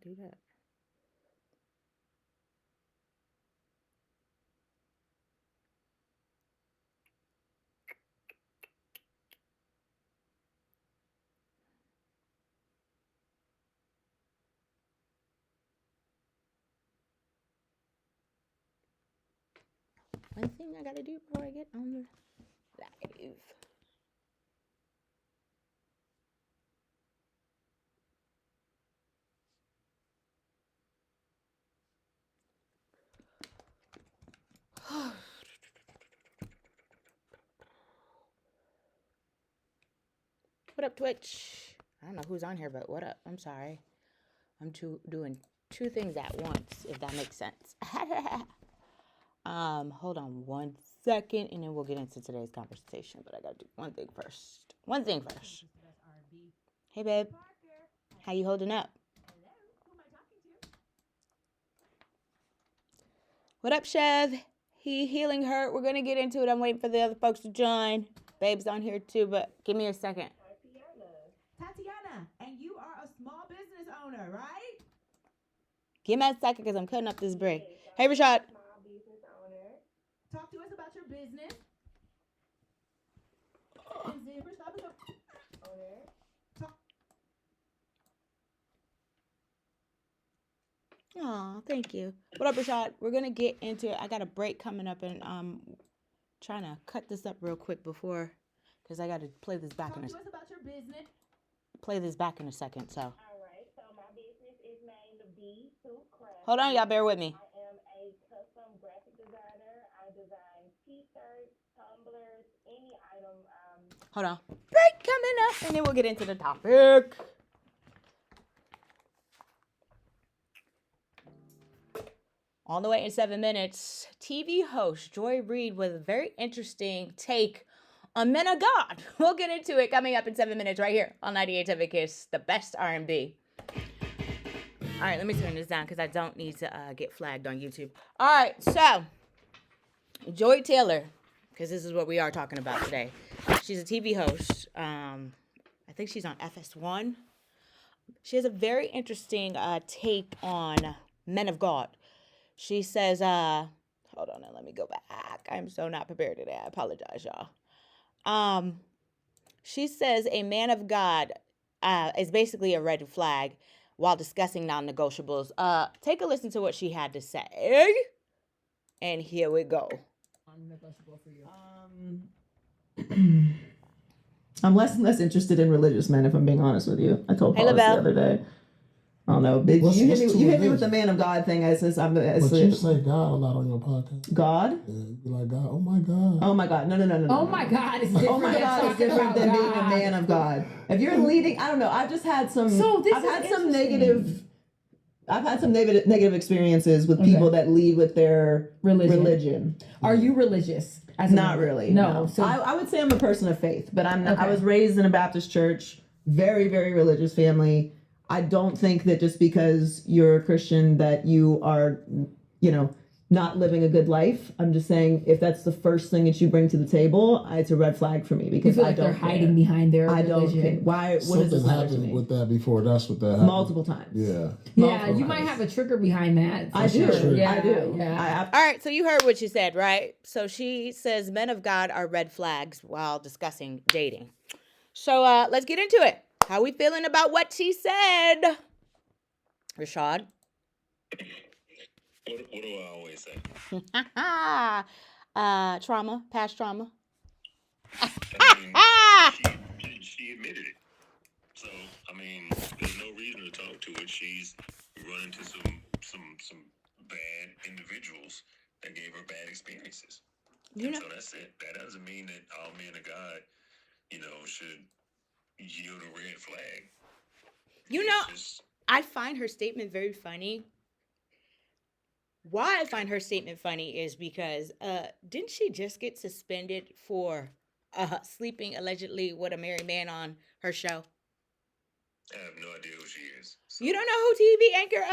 do that? One thing I gotta do before I get on the live. What up, Twitch? I don't know who's on here, but what up? I'm sorry. I'm doing two things at once, if that makes sense. Hold on one second, and then we'll get into today's conversation. But I gotta do one thing first. Hey, babe. How you holding up? What up, Chev? He healing hurt. We're gonna get into it. I'm waiting for the other folks to join. Babe's on here too, but give me a second. Tatiana, and you are a small business owner, right? Give me a second because I'm cutting up this break. Hey, Rashad. Small business owner. Talk to us about your business. Owner. Aw, thank you. What up, Rashad? We're gonna get into it. I got a break coming up, and trying to cut this up real quick before, because I got to play this back Talk to us about your business. play this back in a second. So All right. So my business is named B Suit Craft. hold on, y'all. Bear with me. I am a custom graphic designer. I design T-shirts, tumblers, any item. Hold on. Break coming up, and then we'll get into the topic. On the way in 7 minutes, TV host Joy Reid with a very interesting take on Men of God. We'll get into it coming up in 7 minutes right here on 98.7 Kiss, the best R&B. All right, let me turn this down because I don't need to get flagged on YouTube. All right, so Joy Taylor, because this is what we are talking about today. She's a TV host. I think she's on FS1. She has a very interesting take on Men of God. She says, hold on, let me go back. I'm so not prepared today. I apologize, y'all. She says a man of God is basically a red flag while discussing non-negotiables. Take a listen to what she had to say. And here we go. Non-negotiable for you. I'm less and less interested in religious men, if I'm being honest with you. I told Paul this the other day. I don't know. You hit me with the man of God thing. But you say God a lot on your podcast. God? Yeah, you be like, God, oh my God. Oh my God. No. Oh my God is different. Oh my God is different than being a man of God. If you're leading, I don't know. I've just had some. I've had some negative experiences with people that lead with their religion. Are you religious? Not really. No. So I would say I'm a person of faith, but I'm not. Okay. I was raised in a Baptist church, very, very religious family. I don't think that just because you're a Christian that you are, not living a good life. I'm just saying if that's the first thing that you bring to the table, it's a red flag for me because I don't they're hiding behind their religion. I don't think. Why? What does this matter to me? Happened with that before. That's what that happened. Multiple times. Yeah. Yeah, you might have a trigger behind that. I do. Sure. Yeah, I do. Yeah. All right, so you heard what she said, right? So she says men of God are red flags while discussing dating. So let's get into it. How we feeling about what she said? Rashad? What do I always say? Trauma, past trauma. She admitted it. So, there's no reason to talk to it. She's run into some bad individuals that gave her bad experiences. So that's it. That doesn't mean that all men of God, should yield a red flag. I find her statement very funny. Why I find her statement funny is because didn't she just get suspended for sleeping allegedly with a married man on her show? I have no idea who she is. So. You don't know who TV anchor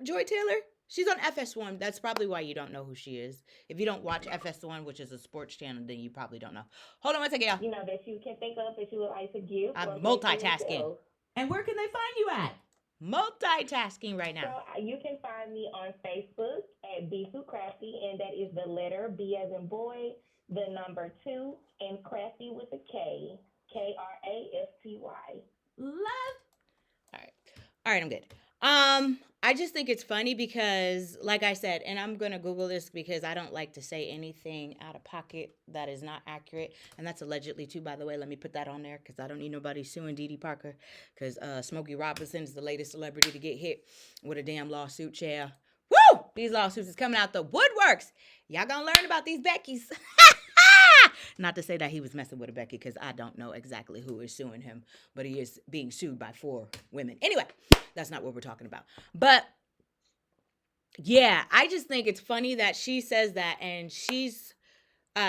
Joy Taylor? She's on FS1. That's probably why you don't know who she is. If you don't watch FS1, which is a sports channel, then you probably don't know. Hold on one second, y'all. That you can think of that you would like to give. I'm multitasking. And where can they find you at? multitasking right now. So you can find me on Facebook at Be Too Crafty, and that is the letter B as in boy, the number 2, and crafty with a K, Krafty. Love. All right, I'm good. I just think it's funny because, like I said, and I'm going to Google this because I don't like to say anything out of pocket that is not accurate. And that's allegedly, too, by the way. Let me put that on there because I don't need nobody suing Dee Dee Parker because Smokey Robinson is the latest celebrity to get hit with a damn lawsuit chair. Woo! These lawsuits is coming out the woodworks. Y'all gonna learn about these Beckys. Not to say that he was messing with a Becky because I don't know exactly who is suing him, but he is being sued by 4 women. Anyway, that's not what we're talking about. But yeah, I just think it's funny that she says that, and she's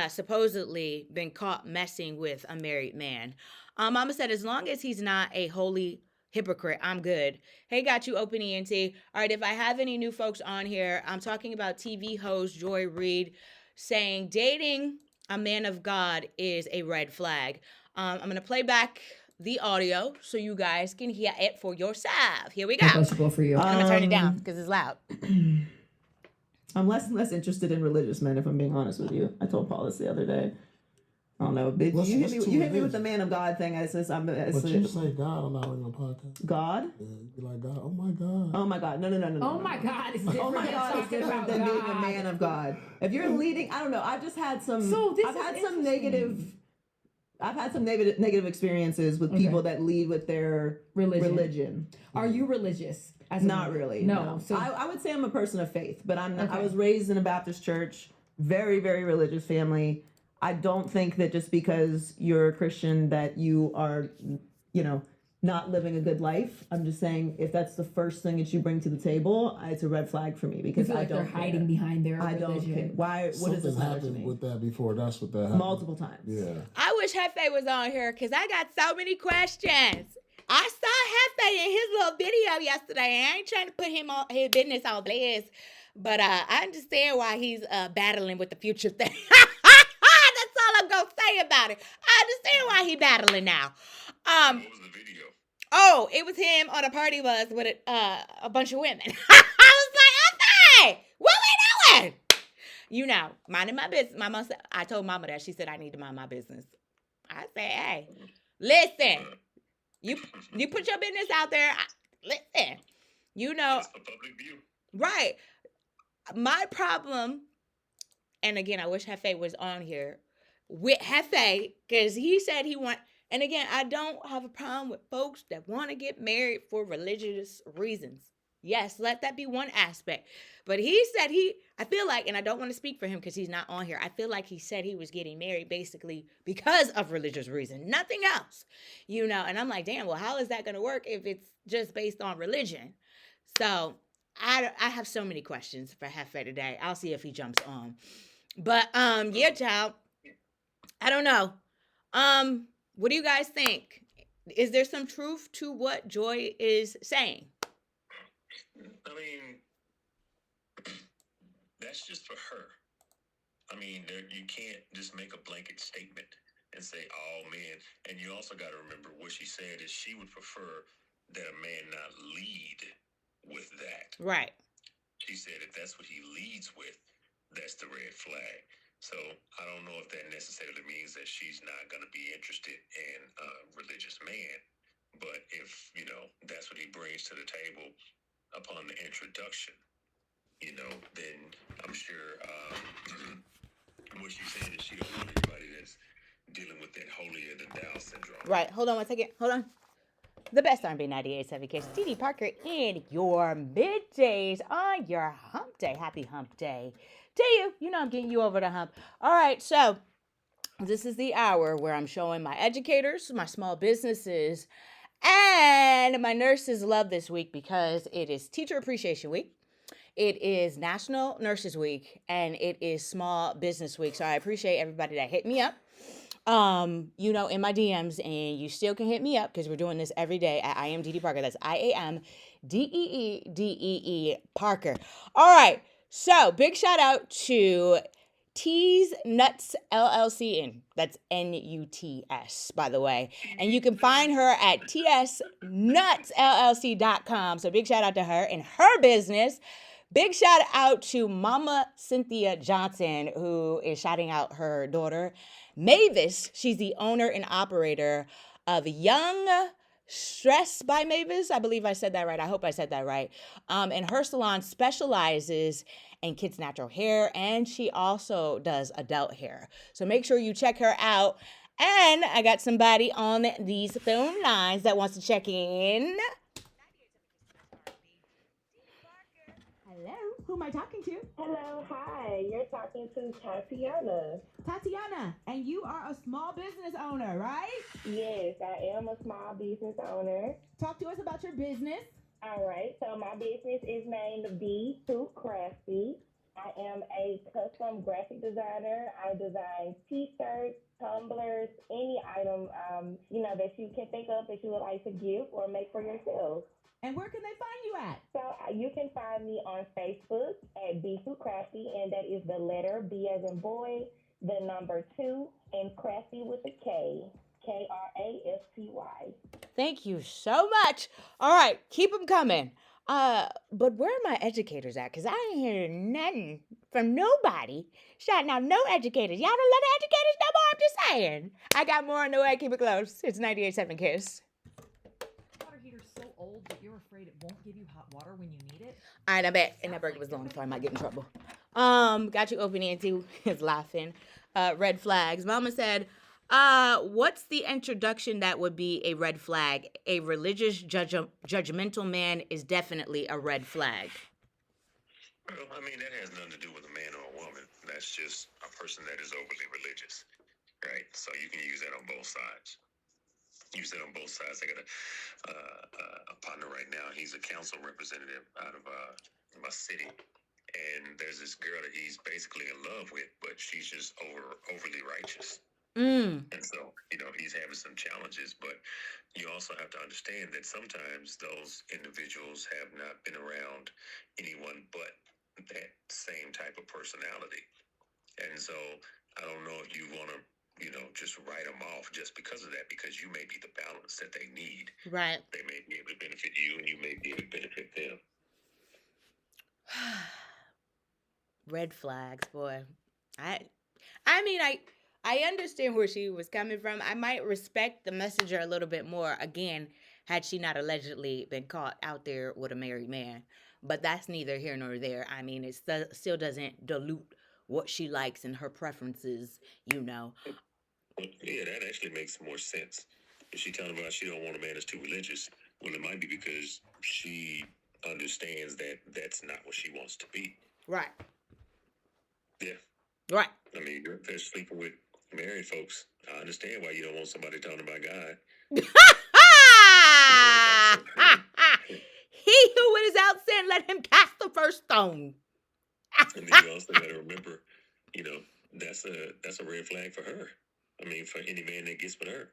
supposedly been caught messing with a married man. Mama said, as long as he's not a holy hypocrite, I'm good. Hey, got you, Open ENT. All right, if I have any new folks on here, I'm talking about TV host Joy Reid saying dating a man of God is a red flag. I'm going to play back the audio so you guys can hear it for yourself. Here we go. That's go for you. I'm going to turn it down because it's loud. I'm less and less interested in religious men, if I'm being honest with you. I told Paul this the other day. I don't know. You hit me with the man of God thing. But you say God a lot on your podcast. God? Yeah, you be like, God, oh my God. Oh my God. No. Oh my God. It's different. Oh my God, it's different than being a man of God. If you're leading, I don't know. I've just had some. I've had some negative experiences with people that lead with their religion. Are you religious? Not really. No. So I would say I'm a person of faith, but I'm not. Okay. I was raised in a Baptist church, very, very religious family. I don't think that just because you're a Christian that you are, not living a good life. I'm just saying if that's the first thing that you bring to the table, it's a red flag for me because I don't. They're hiding behind their religion. I don't care. Why? What does this matter to me? Happened with that before. That's what that happened. Multiple times. Yeah. I wish Hefe was on here because I got so many questions. I saw Hefe in his little video yesterday. I ain't trying to put his business on blast, but I understand why he's battling with the future thing. That's all I'm gonna say about it. I understand why he's battling now. What was the video? Oh, it was him on a party bus with a bunch of women. I was like, okay, what we doing? Minding my business. Mama said, I told Mama that. She said I need to mind my business. I said, hey, listen. You put your business out there. Listen. It's a public view. Right. My problem, and again, I wish Hefe was on here with Hefe, because he said he want. And again, I don't have a problem with folks that want to get married for religious reasons. Yes, let that be one aspect. But he said I feel like, and I don't want to speak for him because he's not on here. I feel like he said he was getting married basically because of religious reason, nothing else, And I'm like, damn, well, how is that going to work if it's just based on religion? So I have so many questions for Hefe today. I'll see if he jumps on. But, yeah, child, I don't know. What do you guys think? Is there some truth to what Joy is saying? I mean, that's just for her. I mean, you can't just make a blanket statement and say all men. And you also got to remember what she said is she would prefer that a man not lead with that. Right. She said if that's what he leads with, that's the red flag. So I don't know if that necessarily means that she's not going to be interested in a religious man. But if, that's what he brings to the table upon the introduction, then I'm sure what she's saying is she don't want anybody that's dealing with that holier than thou syndrome. Right. Hold on one second. Hold on. The best R&B 98.7 Kiss, Dee Dee Parker in your middays on your hump day. Happy hump day to you. I'm getting you over the hump. All right, so this is the hour where I'm showing my educators, my small businesses, and my nurses love this week because it is Teacher Appreciation Week. It is National Nurses Week, and it is Small Business Week. So I appreciate everybody that hit me up. In my DMs, and you still can hit me up because we're doing this every day at I Am Dee Dee Parker. That's IAMDEEDEE Parker. All right. So big shout out to Tease Nuts LLC, and that's Nuts, by the way. And you can find her at tsnutsllc.com. So big shout out to her and her business. Big shout out to Mama Cynthia Johnson, who is shouting out her daughter, Mavis. She's the owner and operator of Young Stress by Mavis. I believe I said that right. I hope I said that right. And her salon specializes in kids' natural hair, and she also does adult hair. So make sure you check her out. And I got somebody on these phone lines that wants to check in. Hello, who am I talking to? Hello, hi. You're talking to Tatiana. Tatiana, and you are a small business owner, right? Yes, I am a small business owner. Talk to us about your business. All right, so my business is named Be Too Crafty. I am a custom graphic designer. I design t-shirts, tumblers, any item, that you can think of that you would like to give or make for yourself. And where can they find you at? So you can find me on Facebook at Be Too Crafty, and that is the letter B as in boy, the number 2, and crafty with a K. Krafty. Thank you so much. All right, keep them coming. But where are my educators at? Because I ain't hearing nothing from nobody shouting out no educators. Y'all don't let the educators no more. I'm just saying. I got more on the way. Keep it close. It's 98.7 Kiss. Water heater's so old that you're afraid it won't give you hot water when you need it. All right, I bet. And that break was long, so I might get in trouble. Got you open, Auntie is laughing. Red flags. Mama said, what's the introduction that would be a red flag? A religious, judgmental man is definitely a red flag. Well, I mean, that has nothing to do with a man or a woman. That's just a person that is overly religious, right? So you can use that on both sides. Use that on both sides. I got a partner right now. He's a council representative out of my city. And there's this girl that he's basically in love with, but she's just overly righteous. And so, he's having some challenges, but you also have to understand that sometimes those individuals have not been around anyone but that same type of personality. And so I don't know if you want to, just write them off just because of that, because you may be the balance that they need. Right. They may be able to benefit you and you may be able to benefit them. Red flags, boy. I understand where she was coming from. I might respect the messenger a little bit more, again, had she not allegedly been caught out there with a married man. But that's neither here nor there. I mean, it still doesn't dilute what she likes and her preferences, Yeah, that actually makes more sense. If she's talking about she don't want a man that's too religious, well, it might be because she understands that that's not what she wants to be. Right. Yeah. Right. I mean, you're there sleeping with married folks. I understand why you don't want somebody talking about God. He who is out sin, let him cast the first stone. And then you also got to remember, that's a red flag for her. I mean, for any man that gets with her.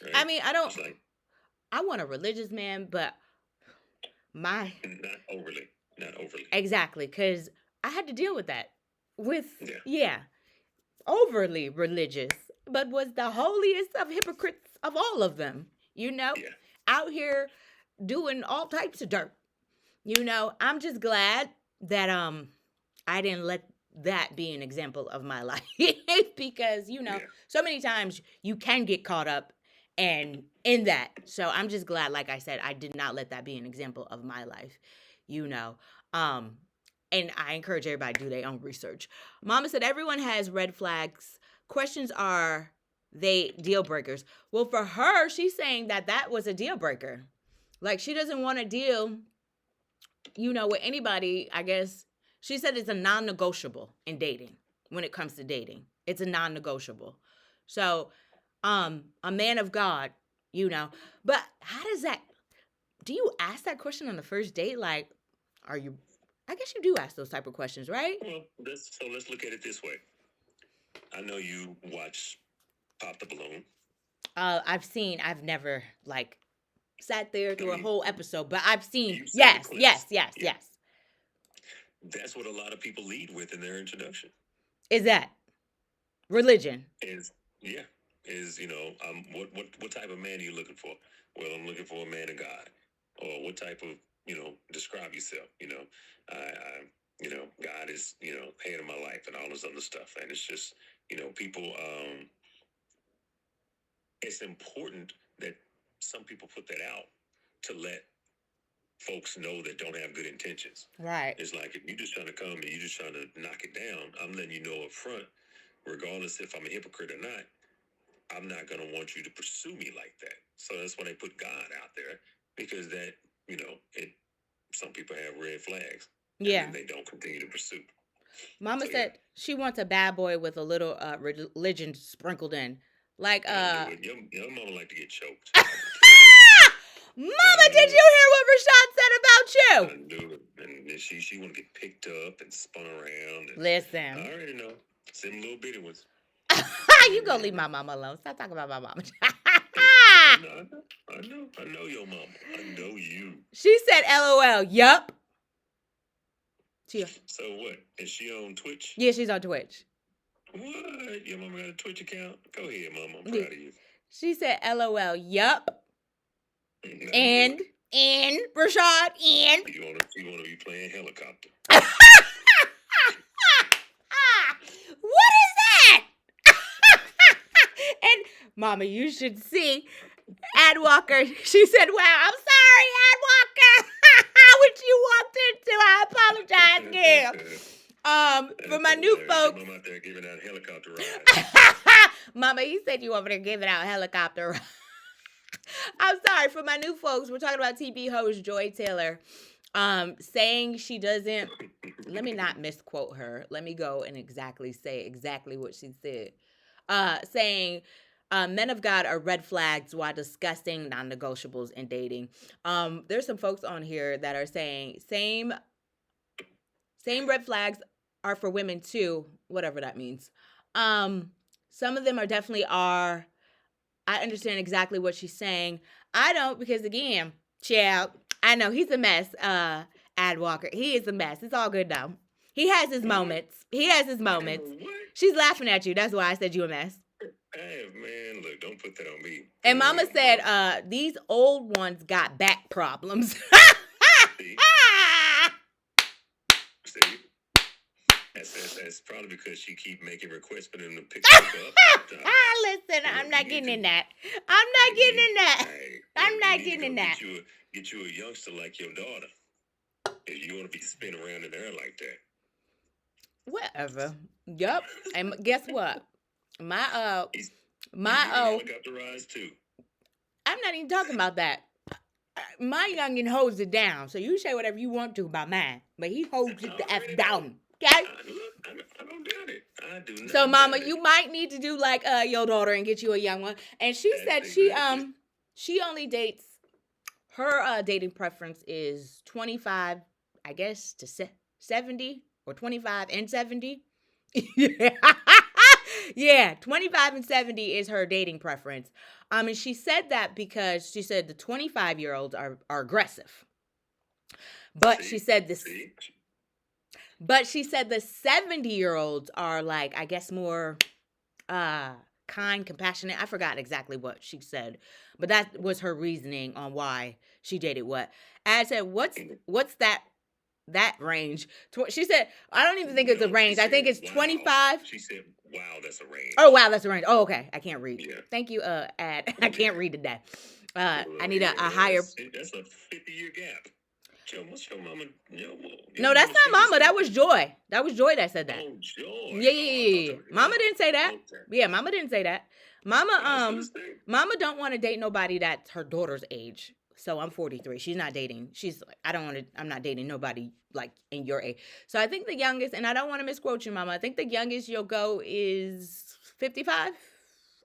Right? I mean, I want a religious man, but not overly. Exactly, because I had to deal with that. Overly religious, but was the holiest of hypocrites of all of them, out here doing all types of dirt. I'm just glad that I didn't let that be an example of my life because, so many times you can get caught up and in that. So I'm just glad, like I said, I did not let that be an example of my life, and I encourage everybody to do their own research. Mama said everyone has red flags. Questions are they deal breakers? Well, for her, she's saying that was a deal breaker. Like, she doesn't want to deal, with anybody, I guess. She said it's a non-negotiable in dating. When it comes to dating, it's a non-negotiable. So, a man of God, But how does that, do you ask that question on the first date? Like, I guess you do ask those type of questions, right? Well, let's look at it this way. I know you watch Pop the Balloon. I've never sat there through a whole episode, but I've seen, yes. That's what a lot of people lead with in their introduction. is that religion? Is what type of man are you looking for? Well, I'm looking for a man of God. Or what type of describe yourself. God is head of my life and all this other stuff, and it's just people. It's important that some people put that out to let folks know that don't have good intentions. Right. It's like if you're just trying to come and you're just trying to knock it down, I'm letting you know up front, regardless if I'm a hypocrite or not, I'm not going to want you to pursue me like that. So that's why they put God out there, because that, some people have red flags. Yeah. And they don't continue to pursue. Mama said she wants a bad boy with a little religion sprinkled in. Like, your mama like to get choked. Mama, did you hear what Rashad said about you? I knew it. And she want to get picked up and spun around. And Listen. I already know. Some little bitty ones. You gonna leave my mama alone. Stop talking about my mama. I know your mama. I know you. She said LOL. Yup. So what? Is she on Twitch? Yeah, she's on Twitch. What? Your mama got a Twitch account? Go ahead, mama. I'm proud of you. She said LOL. Yup. And Rashad, and you wanna be playing helicopter. What is that? And Mama, you should see Ad Walker. She said, "Wow, I'm sorry, Ad Walker." What you walked into, I apologize, girl. For my new folks. I'm out there giving out helicopter rides. Mama, you said you over there giving out helicopter rides. I'm sorry, for my new folks, we're talking about TV host Joy Taylor, saying she doesn't, let me not misquote her. Let me go and say exactly what she said. Saying men of God are red flags while discussing non-negotiables in dating. There's some folks on here that are saying same red flags are for women too, whatever that means. Some of them are definitely are. I understand exactly what she's saying. I don't, because again, child, I know he's a mess, Ad Walker. He is a mess. It's all good though. He has his moments. She's laughing at you. That's why I said you a mess. Hey, man, look, don't put that on me. And Mama said, these old ones got back problems. See? That's probably because she keep making requests for them to pick her up. Listen, I'm not getting in that. I'm not getting in that. Get you a youngster like your daughter. If you want to be spinning around in there like that. Whatever. Yup. And guess what? My helicopter rides too. I'm not even talking about that. My youngin' holds it down. So you say whatever you want to about mine, but he holds it the F down. Okay? I don't doubt it. I do not. So, Mama, you might need to do like your daughter and get you a young one. And she said she only dates. Her dating preference is 25, I guess, to 70 or 25 and 70. Yeah, 25 and 70 is her dating preference. And she said that because she said the 25-year-olds are aggressive. But she said this. But she said the 70-year-olds are like, I guess, more kind, compassionate. I forgot exactly what she said, but that was her reasoning on why she dated what. Ad said, what's that range? She said, I don't even think it's a range. I think it's 25. She said, wow, that's a range. Oh, wow, that's a range. Oh, okay. I can't read. Yeah. Thank you, Ad. I can't read today. I need a higher. That's a 50-year gap. What's your mama? No, that's not Mama. That was Joy. That was Joy that said that. Oh, Joy. Yeah. Mama didn't say that. Yeah, Mama didn't say that. Mama don't want to date nobody that's her daughter's age. So I'm 43. She's not dating. She's like, I'm not dating nobody like in your age. So I think the youngest, and I don't want to misquote you, Mama, I think the youngest you'll go is 55.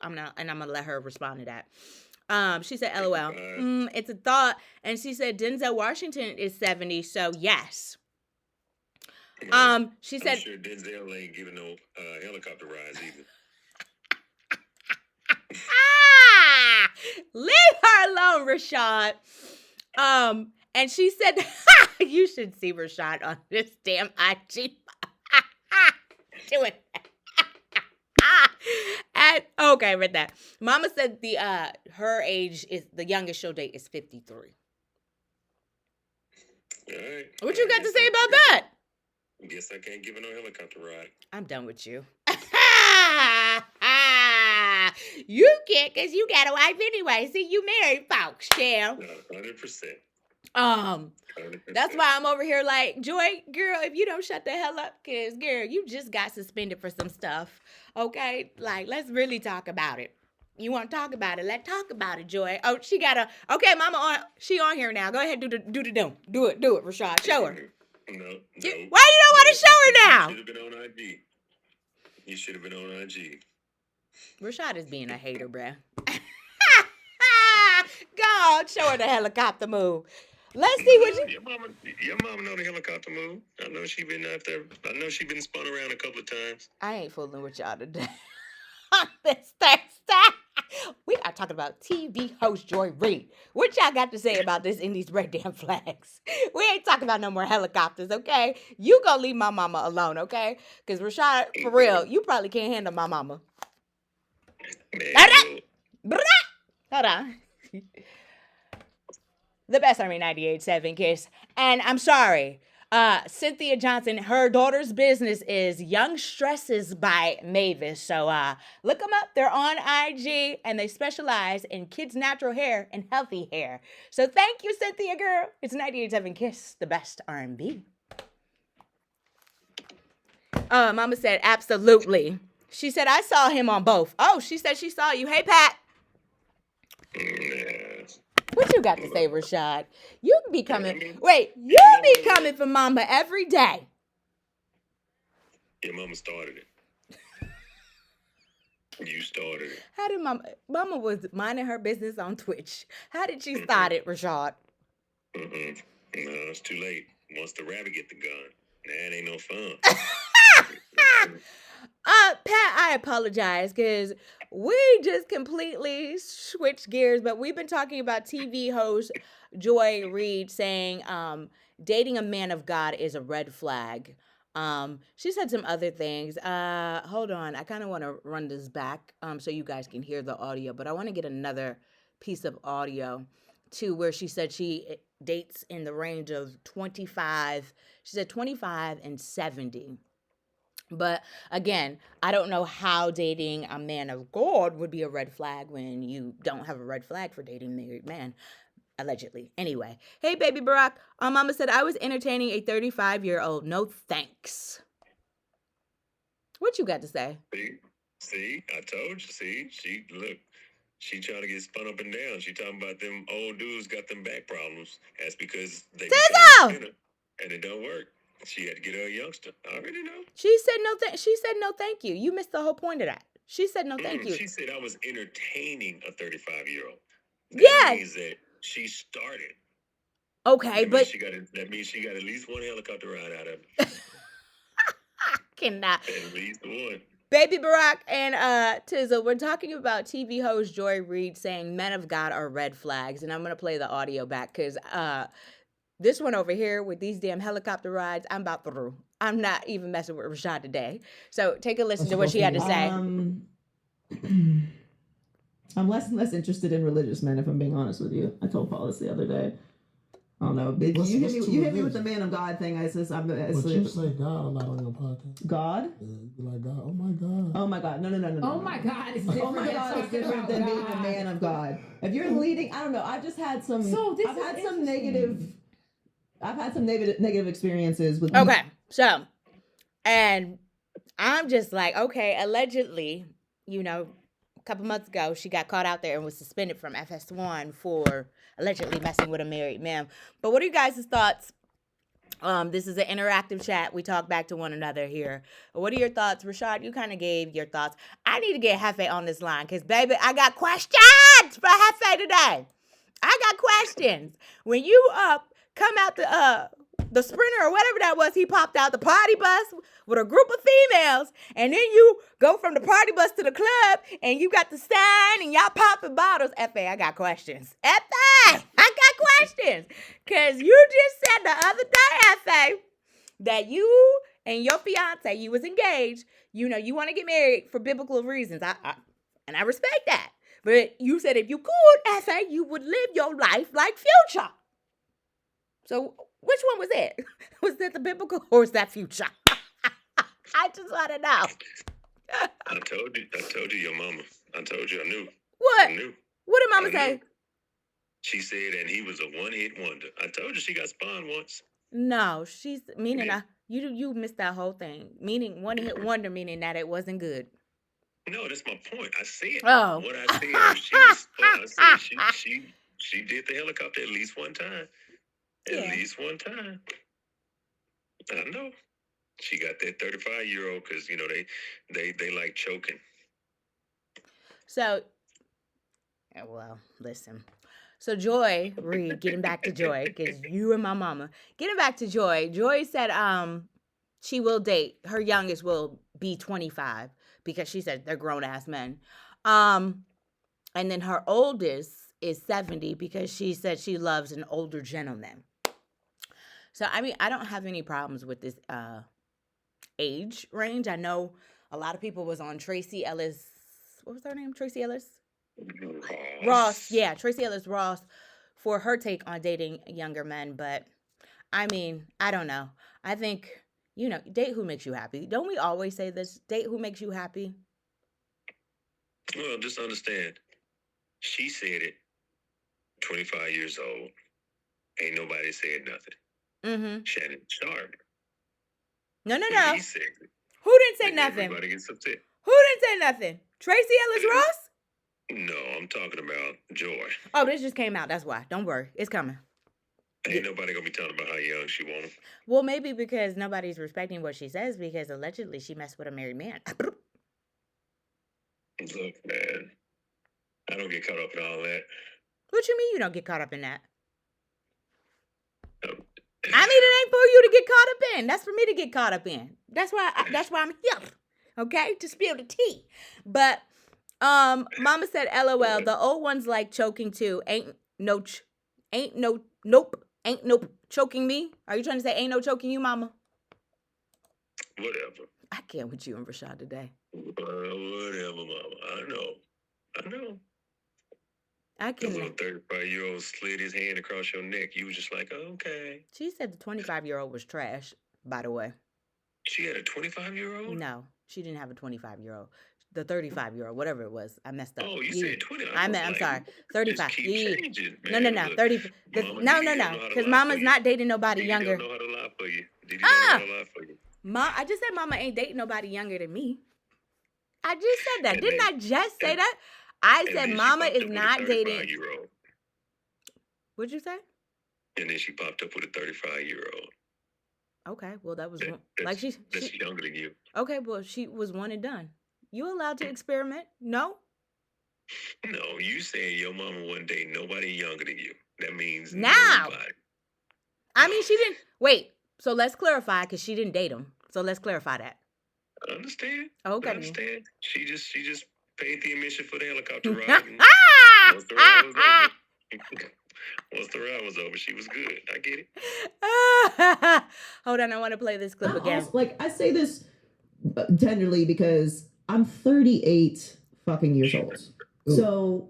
I'm gonna let her respond to that. She said, LOL. It's a thought. And she said, Denzel Washington is 70, so yes. She said, I'm sure Denzel ain't giving no helicopter rides either. Leave her alone, Rashad. And she said, you should see Rashad on this damn IG. Doing that. Okay, read that. Mama said her age is the youngest she'll date is 53. All right. What you got to say about that? Guess I can't give her no helicopter ride. I'm done with you. You can't because you got a wife anyway. See, you married folks, Shell. 100%. 100%. 100%. That's why I'm over here like, Joy, girl, if you don't shut the hell up, because, girl, you just got suspended for some stuff, okay? Like, let's really talk about it. You want to talk about it? Let's talk about it, Joy. Oh, she got a, okay, Mama, she on here now. Go ahead, do the do. Do it, Rashad. Show her. No. Why you don't want to show her now? You should have been on IG. You should have been on IG. Rashad is being a hater, bruh. God, show her the helicopter move. Let's see what you... Your mama know the helicopter move. I know she been out there. I know she been spun around a couple of times. I ain't fooling with y'all today. This Thursday. We are talking about TV host Joy Reid. What y'all got to say about this in these red damn flags? We ain't talking about no more helicopters, okay? You gonna leave my mama alone, okay? Because Rashad, for real, you probably can't handle my mama. Man, Hold on. The best Army 98.7 Kiss. And I'm sorry, Cynthia Johnson, her daughter's business is Young Stresses by Mavis. So look them up. They're on IG and they specialize in kids' natural hair and healthy hair. So thank you, Cynthia, girl. It's 98.7 Kiss, the best R&B. Mama said, absolutely. She said, I saw him on both. Oh, she said she saw you. Hey, Pat. What you got to say, Rashad? You be coming. You be coming for Mama every day. Your mama started it. You started it. How did Mama was minding her business on Twitch? How did she start it, Rashad? No, it's too late. Once the rabbit get the gun, that ain't no fun. Pat, I apologize because we just completely switched gears, but we've been talking about TV host Joy Reid saying dating a man of God is a red flag. She said some other things. Hold on. I kind of want to run this back so you guys can hear the audio, but I want to get another piece of audio too where she said she dates in the range of 25. She said 25 and 70. But again, I don't know how dating a man of God would be a red flag when you don't have a red flag for dating a married man, allegedly. Anyway, hey, baby Barack. Mama said, I was entertaining a 35-year-old. No thanks. What you got to say? See, I told you. She trying to get spun up and down. She talking about them old dudes got them back problems. That's because they and it don't work. She had to get her a youngster. I already know. She said no thank you. You missed the whole point of that. She said no thank you. She said I was entertaining a 35-year-old. That means that she started. Okay, but that means she got at least one helicopter ride out of it. Cannot. At least one. Baby Barack and Tizzle, we're talking about TV host Joy Reid saying men of God are red flags, and I'm gonna play the audio back because this one over here with these damn helicopter rides, I'm about through. I'm not even messing with Rashad today. So take a listen to what she had to say. I'm less and less interested in religious men, if I'm being honest with you. I told Paul this the other day. I don't know. You hit me with the man of God thing. I said, But you say God a lot on your podcast. God? Yeah, you be like, God, oh my God. Oh my God. No. Oh my God is different. Oh my God is different than being a man of God. If you're leading, I don't know. I've just had some. I've had some negative experiences with. Okay, so, and I'm just like, okay, allegedly, a couple months ago, she got caught out there and was suspended from FS1 for allegedly messing with a married man. But what are you guys' thoughts? This is an interactive chat. We talk back to one another here. What are your thoughts? Rashad, you kind of gave your thoughts. I need to get Hefe on this line because, baby, I got questions for Hefe today. I got questions. When you come out the Sprinter or whatever that was, he popped out the party bus with a group of females, and then you go from the party bus to the club, and you got the sign, and y'all popping bottles. F.A., I got questions. F.A., I got questions. Because you just said the other day, F.A., that you and your fiance, you was engaged, you know, you want to get married for biblical reasons. And I respect that. But you said if you could, F.A., you would live your life like Future. So which one was it? Was that the biblical or was that Future? I just want to know. I told you your mama. I told you I knew. What? I knew. What did mama say? She said, and he was a one-hit wonder. I told you she got spawned once. No, she's meaning Yeah. you missed that whole thing. Meaning one hit wonder, meaning that it wasn't good. No, that's my point. I said Oh. what I said. She did the helicopter at least one time. At Yeah. least one time. I know. She got that 35-year-old because you know they like choking. So, well, listen. So Joy Reid, getting back to Joy, because you and my mama, getting back to Joy. Joy said she will date. Her youngest will be 25 because she said they're grown ass men. And then her oldest is 70 because she said she loves an older gentleman. So I mean, I don't have any problems with this age range. I know a lot of people was on Tracy Ellis. What was her name? Tracy Ellis? Ross. Yeah, Tracy Ellis Ross for her take on dating younger men. But I mean, I don't know. I think, you know, date who makes you happy. Don't we always say this? Date who makes you happy. Well, just understand. She said it. 25 years old. Ain't nobody said nothing. Mm-hmm. Shannon Sharp. No. He said it. Who didn't say And nothing? Everybody gets upset. Who didn't say nothing? Tracy Ellis Ross? No, I'm talking about Joy. Oh, this just came out. That's why. Don't worry. It's coming. Ain't nobody gonna be talking about how young she want him. Well, maybe because nobody's respecting what she says because allegedly she messed with a married man. Look, man, I don't get caught up in all that. What you mean you don't get caught up in that? Um, I mean, it ain't for you to get caught up in. That's for me to get caught up in. That's why I'm here. Okay? To spill the tea. But Mama said, LOL, the old ones like choking too. Ain't no choking me. Are you trying to say ain't no choking you, Mama? Whatever. I can't with you and Rashad today. Whatever, Mama. I know. I The little can't. 35-year-old slid his hand across your neck. You was just like, okay. She said the 25-year-old was trash, by the way. She had a 25-year-old? No, she didn't have a 25-year-old. The 35-year-old, whatever it was. I messed up. Oh, you Yeah. said 20. I'm sorry. 35. Just keep Yeah. changing, No. man. 30. Mama, No. Didi don't know how to Because lie Mama's for you. not dating nobody Didi younger. don't know how to lie for you. Didi Ah! don't know how to lie for you. I just said Mama ain't dating nobody younger than me. I just said that. And Didn't then- I just say that? I And said then she Mama popped is up with a not dating. 35-year-old. What'd you say? And then she popped up with a 35-year-old. Okay, well that was That- one. that's- Like she That's younger than you. okay, well she was one and done. You allowed to experiment? No. No, you saying your mama one day nobody younger than you. That means Now. nobody. I mean she didn't. Wait. So let's clarify because she didn't date him. So let's clarify that. I understand. Okay. I understand. She just paid the admission for the helicopter ride. And once the ride was over, she was good. I get it. Hold on, I want to play this clip again. I say this tenderly because I'm 38 fucking years old. Ooh. So,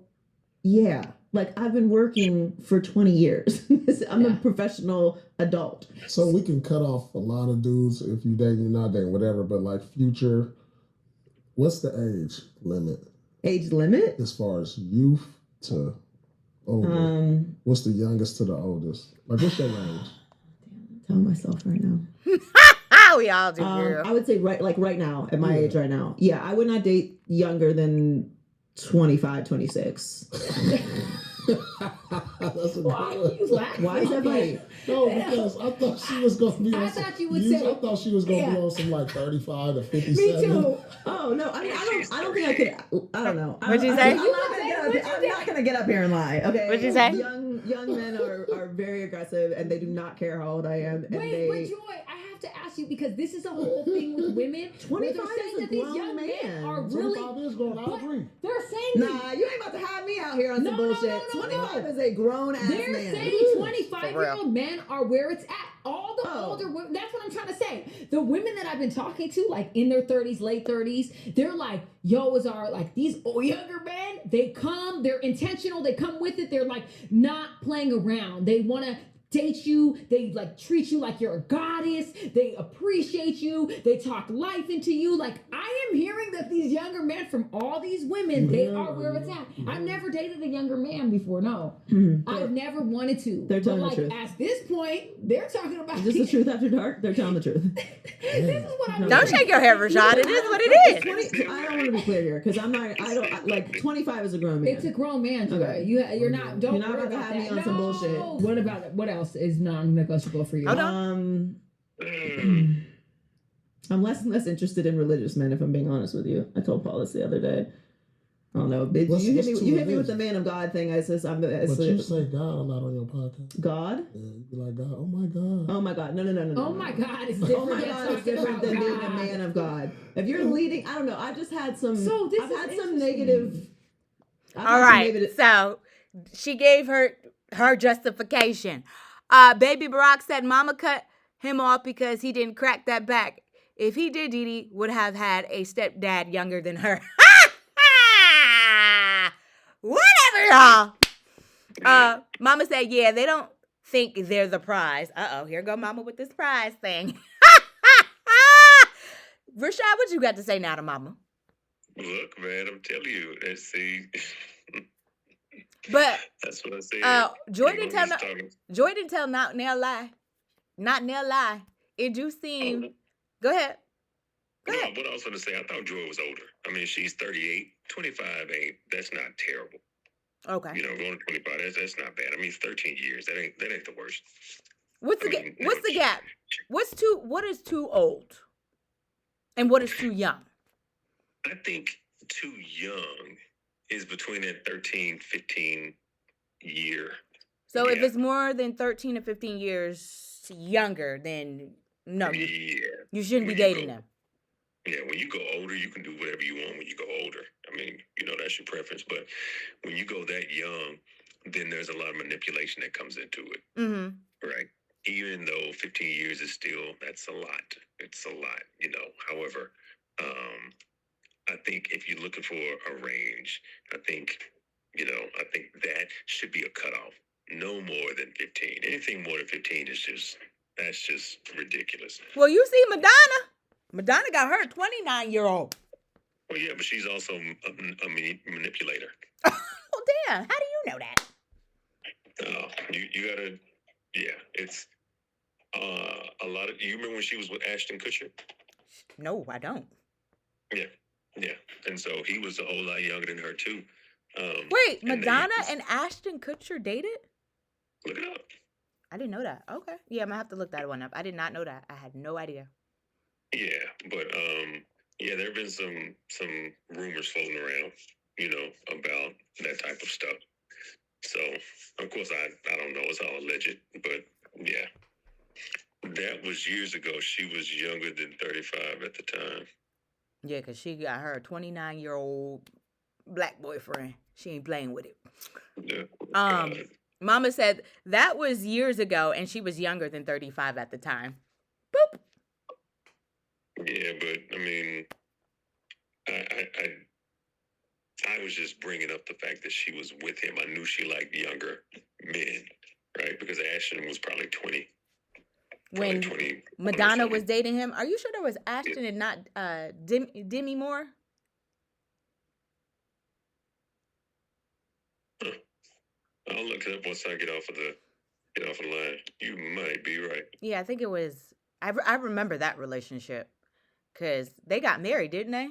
yeah, like I've been working for 20 years. I'm a professional adult. So we can cut off a lot of dudes if you dating, you're not dating, whatever. But like Future, what's the age limit Age limit? as far as youth to older? What's the youngest to the oldest? Like what's your range? Tell myself right now. We all do, girl. I would say right now, at my Yeah. age right now. Yeah, I would not date younger than 25, 26. That's a Why good are you laughing? Why is that funny? No, because I thought she was gonna be. I on thought some, you would say- I thought she was gonna Yeah. be on some like 35 to Me 57. too. Oh no! I mean, I don't think I could. I don't know. What'd you I'm say? not gonna get up here and lie. Okay. What'd you say? Young men are very aggressive and they do not care how old I am. And Wait, but Joy, I have to ask you because this is a whole thing with women. 25 where they're saying is a that these grown young men man. are 25 really. is grown. I But agree. they're saying Nah, you ain't about to have me out here on some No, no, bullshit. no, no, 25 no. is a grown ass They're man. saying 25-year-old men are where it's at. All the older women. That's what I'm trying to say. The women that I've been talking to, like in their 30s, late 30s, they're like, yo, like these younger men, they come, they're intentional, they come with it. They're like not playing around. They want to date you. They like treat you like you're a goddess. They appreciate you. They talk life into you. Like, I am hearing that these younger men from all these women, they are where it's at. I've never dated a younger man before. No, I've never wanted to. They're telling but the like truth. at this point, they're talking about Is this the truth after dark? They're telling the truth. This is what I'm Don't shake your head, Rashad. It is what it is. I don't want to be clear here because like 25 is a grown man. It's a grown man, Joy. Okay. You're not. Don't You're not worry about to about have me that. on some bullshit. What about it? What else is non-negotiable for you? Hold I'm less and less interested in religious men, if I'm being honest with you. I told Paul this the other day. I don't know. You hit me with the man of God thing. But you say God a lot on your podcast. God? Yeah, you be like, God, oh my God. Oh my God. No. Oh my God, it's different. Oh my God, it's different than being a man of God. If you're leading, I don't know. I've just had some. I've had some negative. All right. So she gave her justification. Baby Barack said Mama cut him off because he didn't crack that back. If he did, Dee Dee would have had a stepdad younger than her. Whatever, y'all. Mama said, yeah, they don't think they're the prize. Uh-oh, here go Mama with this prize thing. Rashad, what you got to say now to Mama? Look, man, I'm telling you, let's see. But that's what I said. Joy didn't tell not nail lie. It do seem. Go ahead. What I was going to say, I thought Joy was older. I mean, she's 38. 25 that's not terrible. Okay. You know, going to 25, that's not bad. I mean, it's 13 years. That ain't the worst. What's the gap? What is too old? And what is too young? I think too young is between that 13, 15 year. So if it's more than 13 to 15 years younger, then no, you shouldn't be dating them. Yeah, when you go older, you can do whatever you want when you go older. I mean, you know, that's your preference. But when you go that young, then there's a lot of manipulation that comes into it. Mm-hmm. Right? Even though 15 years is still, that's a lot. It's a lot, you know. However, I think if you're looking for a range, I think that should be a cutoff. No more than 15. Anything more than 15 that's just ridiculous. Well, you see Madonna. Madonna got her 29-year-old. Well, yeah, but she's also a manipulator. Oh, damn. How do you know that? You gotta, yeah, it's a lot of, you remember when she was with Ashton Kutcher? No, I don't. Yeah. And so he was a whole lot younger than her, too. Wait, Madonna and Ashton Kutcher dated? Look it up. I didn't know that. Okay. Yeah, I'm going to have to look that one up. I did not know that. I had no idea. Yeah, but there have been some rumors floating around, you know, about that type of stuff. So, of course, I don't know. It's all alleged, but yeah. That was years ago. She was younger than 35 at the time. Yeah, because she got her 29-year-old black boyfriend. She ain't playing with it. Yeah. Mama said that was years ago, and she was younger than 35 at the time. Boop. Yeah, but I mean, I was just bringing up the fact that she was with him. I knew she liked younger men, right? Because Ashton was probably 20. When 20, Madonna was dating him, are you sure there was Ashton and not Demi Moore? I'll look it up once I get off of the line. You might be right. Yeah, I think it was. I remember that relationship because they got married, didn't they?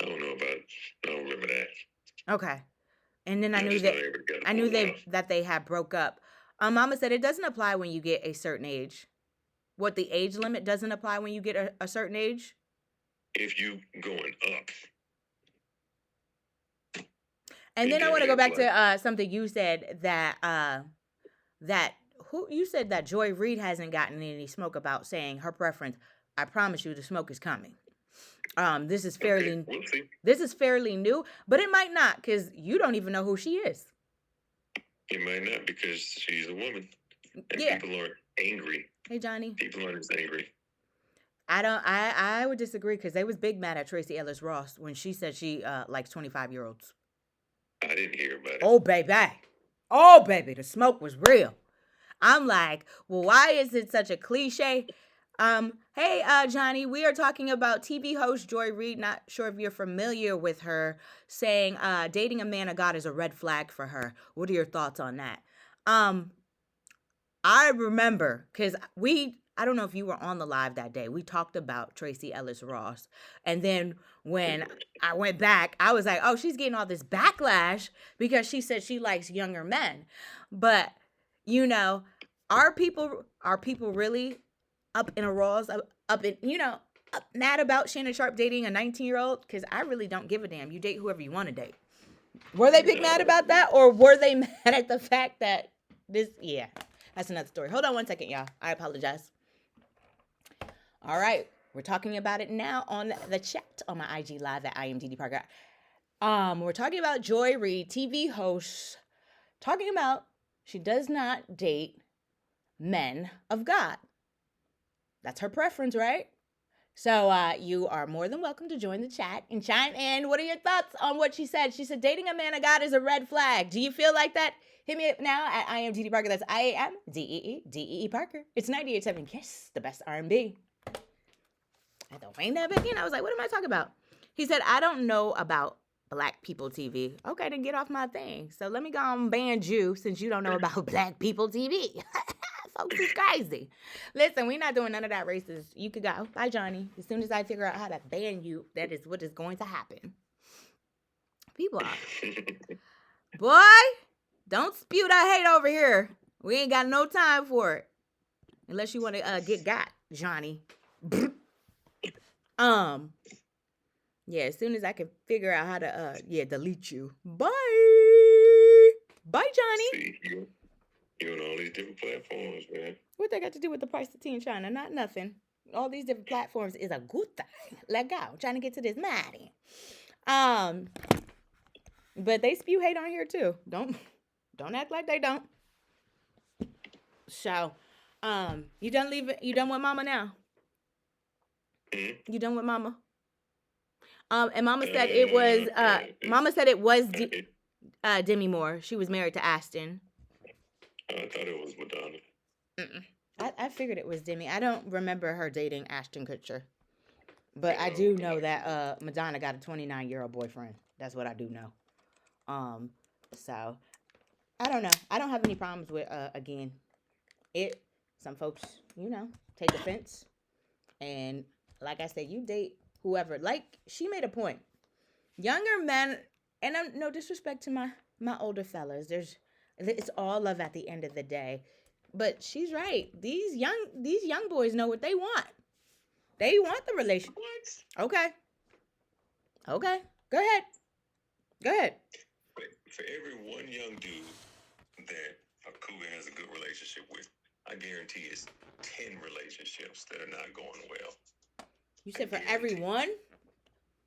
I don't know about. I don't remember that. Okay, and then I knew that they had broke up. Mama said it doesn't apply when you get a certain age. What, the age limit doesn't apply when you get a certain age? If you going up. And then I want to go back to something you said you said that Joy Reid hasn't gotten any smoke about saying her preference. I promise you, the smoke is coming. This is fairly new, but it might not because you don't even know who she is. It might not because she's a woman. And angry. Hey, Johnny. People aren't as angry. I would disagree because they was big mad at Tracy Ellis Ross when she said she likes 25-year-olds. I didn't hear about it. Oh, baby. Oh, baby. The smoke was real. I'm like, well, why is it such a cliche? Hey, Johnny, we are talking about TV host Joy Reid. Not sure if you're familiar with her, saying dating a man of God is a red flag for her. What are your thoughts on that? I remember because I don't know if you were on the live that day. We talked about Tracy Ellis Ross. And then when I went back, I was like, oh, she's getting all this backlash because she said she likes younger men. But, you know, are people really up in a Ross, up mad about Shannon Sharpe dating a 19-year-old? Because I really don't give a damn. You date whoever you want to date. Were they big mad about that? Or were they mad at the fact that that's another story. Hold on one second, y'all. I apologize. All right. We're talking about it now on the chat on my IG Live at IMDD Parker. We're talking about Joy Reid, TV host, talking about she does not date men of God. That's her preference, right? So you are more than welcome to join the chat and chime in. What are your thoughts on what she said? She said dating a man of God is a red flag. Do you feel like that? Hit me up now at IMDD Parker. That's IAMDEEDEE Parker. It's 98.7 Kiss, the best R&B. I had to rein that back in. I was like, what am I talking about? He said, I don't know about Black People TV. Okay, then get off my thing. So let me go and ban you since you don't know about Black People TV. Folks is crazy. Listen, we're not doing none of that racist. You could go. Bye, Johnny. As soon as I figure out how to ban you, that is what is going to happen. People are. Boy, don't spew that hate over here. We ain't got no time for it. Unless you want to get got, Johnny. Yeah, as soon as I can figure out how to delete you. Bye. Bye, Johnny. See, you're on all these different platforms, man. What they got to do with the price of tea in China? Not nothing. All these different platforms is a good thing. Let go. I'm trying to get to this mighty. But they spew hate on here too. Don't act like they don't. So, you done with Mama now? You done with Mama? And Mama said it was Demi Moore. She was married to Aston. I thought it was Madonna. I figured it was Demi. I don't remember her dating Ashton Kutcher. But I do know that Madonna got a 29-year-old boyfriend. That's what I do know. So I don't know. I don't have any problems with again. Some folks, take offense. And like I said, you date whoever. Like she made a point. Younger men, and no disrespect to my older fellas. It's all love at the end of the day. But she's right. These young boys know what they want. They want the relationship. What? Okay. Go ahead. For every one young dude that a cougar has a good relationship with, I guarantee it's 10 relationships that are not going well. You said for every one?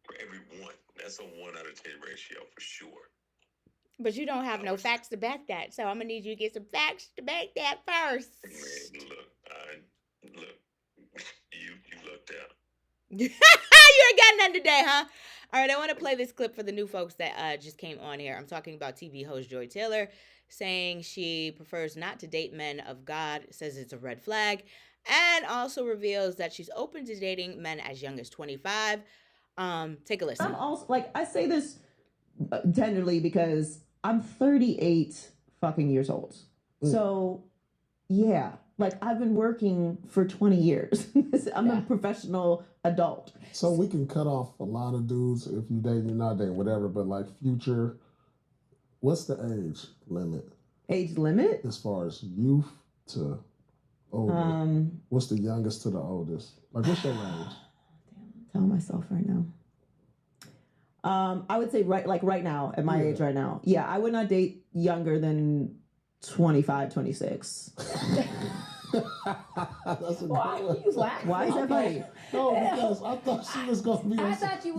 For every one. That's a 1 out of 10 ratio for sure. But you don't have no facts to back that, so I'm gonna need you to get some facts to back that first. Man, look, you lucked out. You ain't got nothing today, huh? All right, I want to play this clip for the new folks that just came on here. I'm talking about TV host Joy Taylor saying she prefers not to date men of God, says it's a red flag, and also reveals that she's open to dating men as young as 25. Take a listen. I'm also I say this tenderly because I'm 38 fucking years old. So, yeah, I've been working for 20 years. I'm a professional adult. So we can cut off a lot of dudes if you dating, you're not dating, whatever. But Future, what's the age limit? Age limit? As far as youth to older. What's the youngest to the oldest? What's your range? I'm telling myself right now. I would say right now, at my age right now. Yeah, I would not date younger than 25, 26. That's a Why you laugh? Why is that funny? No, because I thought she was going to be on. I thought she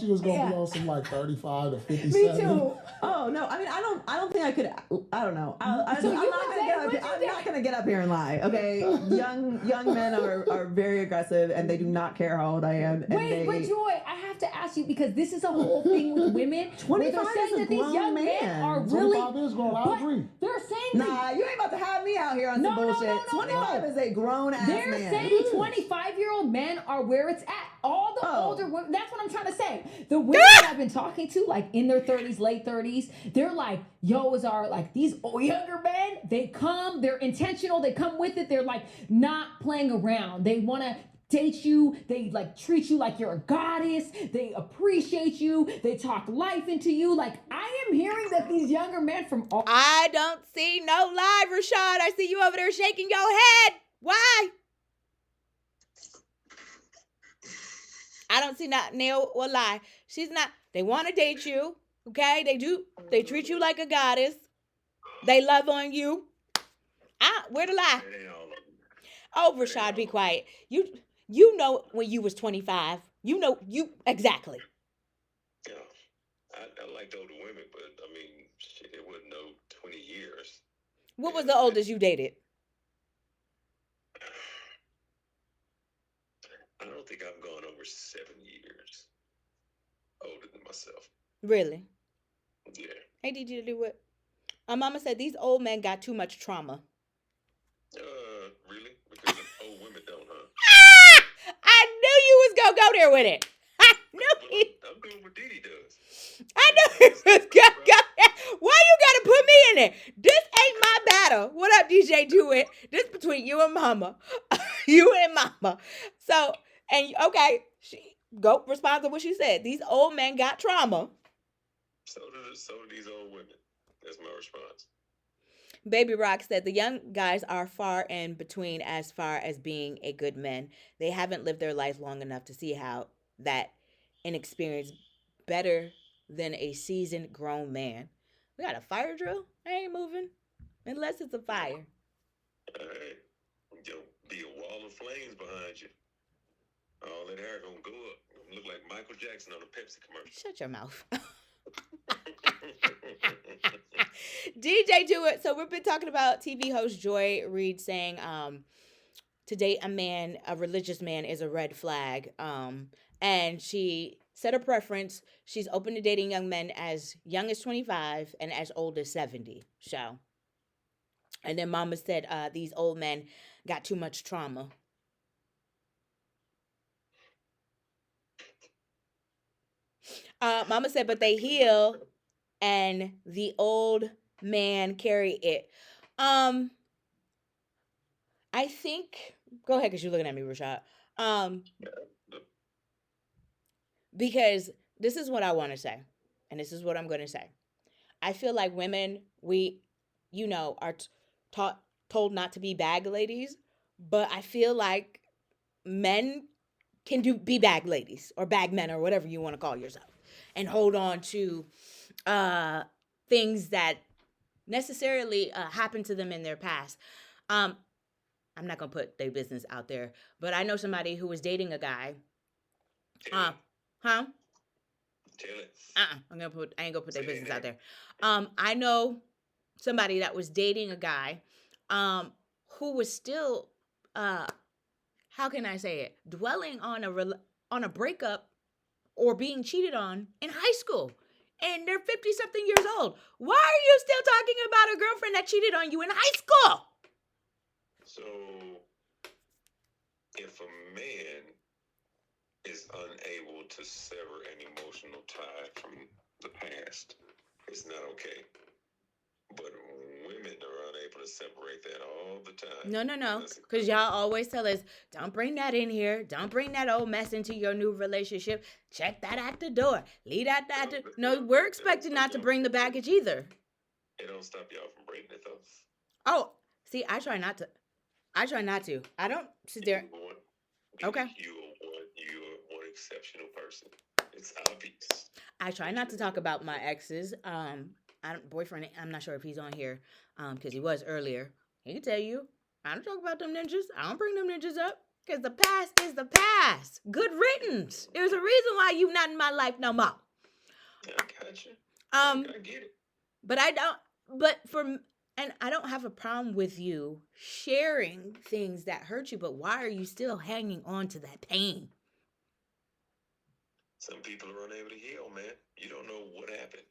was going to be on some 35 to 57. Me too. Oh no, I mean I don't think I could. I don't know. I'm not gonna gonna get up here and lie, okay? Young men are very aggressive, and they do not care how old I am. And Wait, but Joy, I have to ask you because this is a whole thing with women. 25 they're saying is a that these grown young man. men are really. 25 is grown. I but agree. They're saying Nah, you ain't about to have me out here on some bullshit. 25 is a grown ass man. They're saying 25-year-old men are where it's at. All the older women, that's what I'm trying to say. The women that I've been talking to, like in their 30s, late 30s, they're like, yo's are like these younger men, they come, they're intentional, they come with it, they're like not playing around. They want to date you, they like treat you like you're a goddess, they appreciate you, they talk life into you. Like, I am hearing that these younger men from all. I don't see no lie, Rashad. I see you over there shaking your head. Why? I don't see not nail or lie. She's not. They want to date you, okay? They do. They treat you like a goddess. They love on you. Where the lie? Oh, Rashad, be quiet. You know when you was 25. You know exactly. Yeah, I liked older women, but I mean, shit, it wasn't no 20 years. What was the oldest you dated? I don't think I've gone over 7 years older than myself. Really? Yeah. Hey, did you do it? Mama said these old men got too much trauma. Really? Because old women don't, huh? I knew you was gonna go there with it. I knew I'm doing what Didi does. I knew you was gonna go there. Why you gotta put me in there? This ain't my battle. What up, DJ Do It? This between you and Mama. You and Mama. So, and okay, she go respond to what she said. These old men got trauma. So do these old women. That's my response. Baby Rock said the young guys are far in between as far as being a good man. They haven't lived their life long enough to see how that inexperience better than a seasoned grown man. We got a fire drill? I ain't moving unless it's a fire. There'll be a wall of flames behind you. All that hair gonna go up. Gonna look like Michael Jackson on a Pepsi commercial. Shut your mouth. DJ Do It. So we've been talking about TV host Joy Reid saying to date a religious man is a red flag. And she said her preference. She's open to dating young men as young as 25 and as old as 70. So, and then Mama said these old men got too much trauma. Mama said, but they heal and the old man carry it. I think, go ahead, because you're looking at me, Rashad. Because this is what I want to say, and this is what I'm going to say. I feel like women, are told not to be bag ladies, but I feel like men can be bag ladies or bag men or whatever you want to call yourself and hold on to things that necessarily happened to them in their past. I'm not going to put their business out there, but I know somebody who was dating a guy. Huh? Tell it. I ain't gonna put their business out there. I know somebody that was dating a guy who was still how can I say it, dwelling on a breakup or being cheated on in high school, and they're 50-something years old. Why are you still talking about a girlfriend that cheated on you in high school? So if a man is unable to sever an emotional tie from the past, it's not okay. But women are unable to separate that all the time. No. Because y'all always tell us, don't bring that in here. Don't bring that old mess into your new relationship. Check that at the door. Leave that at the... No, we're expected not to bring the baggage either. It don't stop y'all from breaking it, though. Oh, see, I try not to. I don't sit there... Okay. You're one exceptional person. It's obvious. I try not to talk about my exes. Boyfriend, I'm not sure if he's on here, because he was earlier. He can tell you, I don't talk about them ninjas. I don't bring them ninjas up, because the past is the past. Good riddance. There's a reason why you not in my life no more. I got you. I get it. But I don't. But for And I don't have a problem with you sharing things that hurt you, but why are you still hanging on to that pain? Some people are unable to heal, man. You don't know what happened.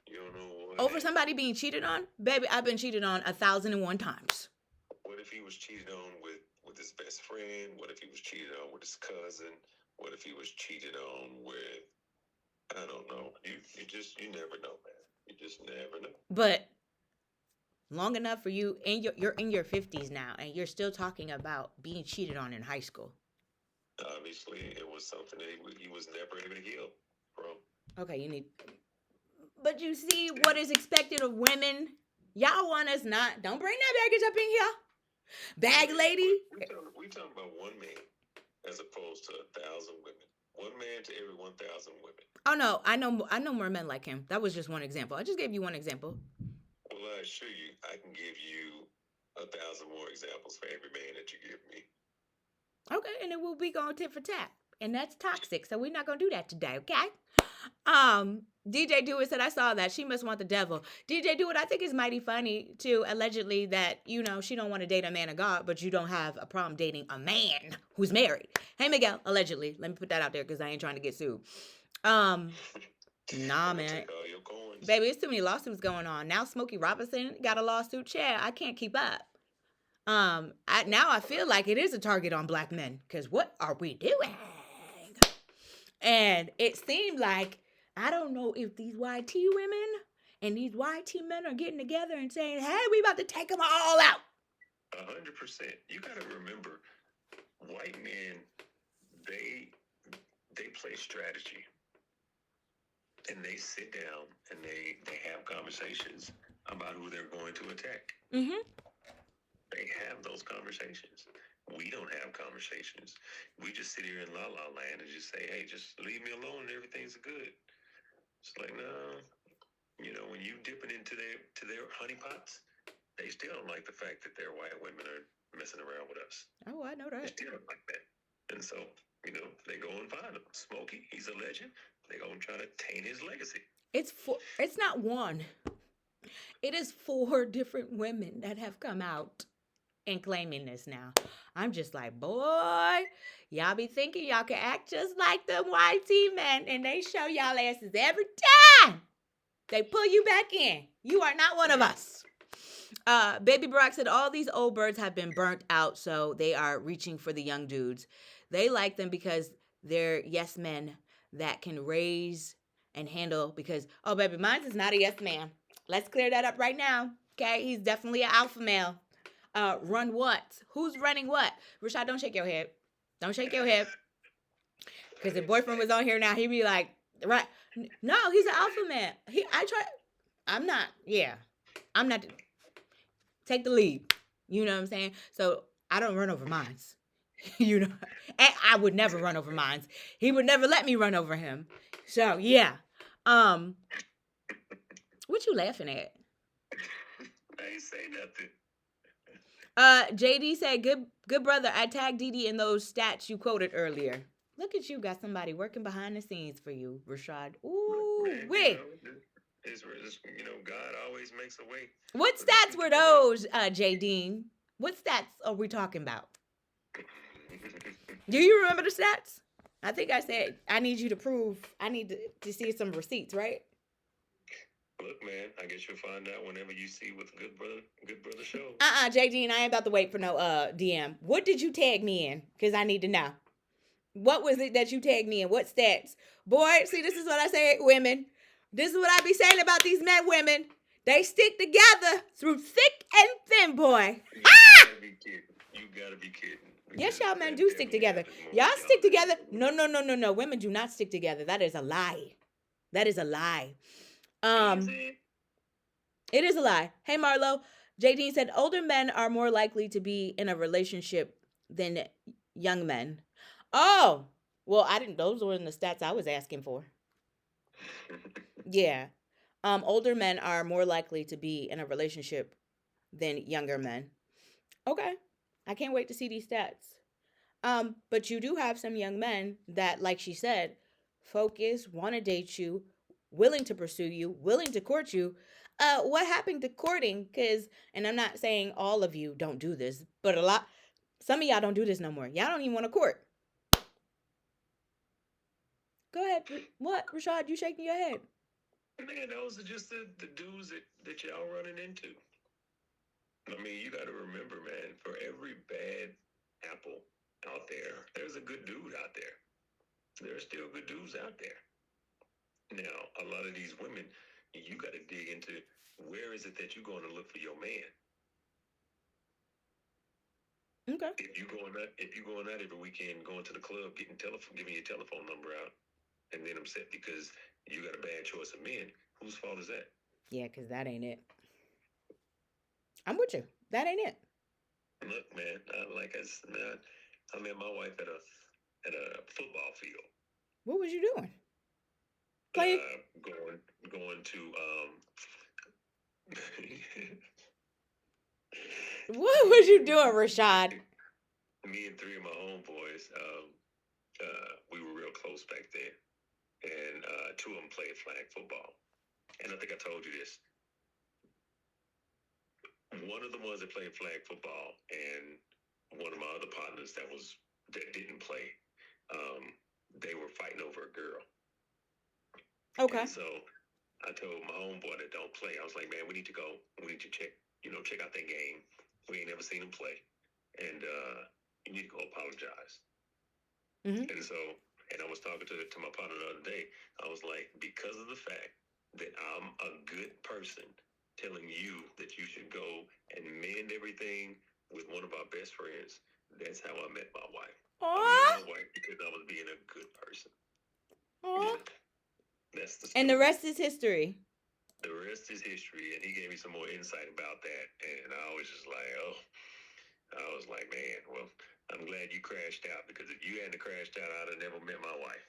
You don't know what Over happened. somebody being cheated on? Baby, I've been cheated on 1,001 times. What if he was cheated on with his best friend? What if he was cheated on with his cousin? What if he was cheated on with, I don't know. You never know, man. You just never know. But long enough for you, and you're in your 50s now, and you're still talking about being cheated on in high school. Obviously, it was something that he was never able to heal from. Okay, you need. But you see what is expected of women. Y'all want us not. Don't bring that baggage up in here. Bag lady. We talking about one man as opposed to 1,000 women. One man to every 1,000 women. Oh no, I know more men like him. That was just one example. I just gave you one example. Well, I assure you, I can give you 1,000 more examples for every man that you give me. Okay, and then we'll be going tit for tat. And that's toxic, so we're not gonna do that today, okay? DJ Dewitt said, I saw that. She must want the devil. DJ Dewitt, I think it's mighty funny, too, allegedly, that, you know, she don't want to date a man of God, but you don't have a problem dating a man who's married. Hey, Miguel, allegedly. Let me put that out there because I ain't trying to get sued. Nah, man. Baby, it's too many lawsuits going on. Now Smokey Robinson got a lawsuit. Chair, I can't keep up. Now I feel like it is a target on black men, because what are we doing? And it seemed like, I don't know if these YT women and these YT men are getting together and saying, hey, we about to take them all out. 100%. You got to remember, white men, they play strategy. And they sit down and they have conversations about who they're going to attack. Mm-hmm. They have those conversations. We don't have conversations. We just sit here in la la land and just say, hey, just leave me alone and everything's good. It's like, no, you know, when you dipping into their honey pots, they still don't like the fact that their white women are messing around with us. Oh, I know that. They still don't like that. And so, you know, they go and find him. Smokey, he's a legend. They go and try to taint his legacy. It's not one. It is 4 different women that have come out and claiming this now. I'm just like, boy, y'all be thinking y'all can act just like them YT men, and they show y'all asses every time. They pull you back in. You are not one of us. Baby Barack said all these old birds have been burnt out, so they are reaching for the young dudes. They like them because they're yes men that can raise and handle, because, oh, baby, mine is not a yes man. Let's clear that up right now. Okay, he's definitely an alpha male. Run what? Who's running what? Rashad, don't shake your head. Don't shake your head. Because if boyfriend was on here now, he'd be like, right. No, he's an alpha man. I'm not. Take the lead. You know what I'm saying? So I don't run over mines. You know, and I would never run over mines. He would never let me run over him. So yeah. What you laughing at? I ain't say nothing. JD said, good brother, I tagged Didi in those stats you quoted earlier. Look at you, got somebody working behind the scenes for you, Rashad. Ooh, wait. You know, God always makes a way. What stats were those, JD? What stats are we talking about? Do you remember the stats? I think I said, I need you to prove, I need to see some receipts, right? Look, man, I guess you'll find out whenever you see what the Good Brother show. JD, I ain't about to wait for no DM. What did you tag me in? Because I need to know. What was it that you tagged me in? What stats? Boy, see, this is what I say, women. This is what I be saying about these men, women. They stick together through thick and thin, boy. You gotta be kidding. You gotta be kidding. Yes, y'all men do stick together. Y'all stick together. No. Women do not stick together. That is a lie. That is a lie. It is a lie. Hey, Marlo. JD said older men are more likely to be in a relationship than young men. Oh, well, I didn't. Those were in the stats I was asking for. Yeah. Older men are more likely to be in a relationship than younger men. Okay. I can't wait to see these stats. But you do have some young men that, like she said, focus, want to date you, willing to pursue you, willing to court you. what happened to courting? Because, and I'm not saying all of you don't do this, but some of y'all don't do this no more. Y'all don't even want to court. Go ahead. What, Rashad? You shaking your head? Man, those are just the dudes that y'all running into. I mean, you got to remember, man, for every bad apple out there, there's a good dude out there. There's still good dudes out there. Now, a lot of these women, you got to dig into where is it that you're going to look for your man. Okay. If you're going out every weekend, going to the club, giving your telephone number out, and then upset because you got a bad choice of men, whose fault is that? Yeah, because that ain't it. I'm with you. That ain't it. Look, man, I met my wife at a football field. What was you doing? Playing? Going to What was you doing, Rashad? Me and three of my homeboys, we were real close back then, and two of them played flag football. And I think I told you this. One of the ones that played flag football and one of my other partners that didn't play, they were fighting over a girl. Okay. And so I told my homeboy that don't play. I was like, man, we need to go. We need to check out that game. We ain't never seen him play, and you need to go apologize. Mm-hmm. And so, and I was talking to my partner the other day. I was like, because of the fact that I'm a good person, telling you that you should go and mend everything with one of our best friends. That's how I met my wife. Aww. I met my wife because I was being a good person. Aww. That's the story. And the rest is history. The rest is history, and he gave me some more insight about that, and I was just like, man, well, I'm glad you crashed out, because if you hadn't crashed out, I'd have never met my wife.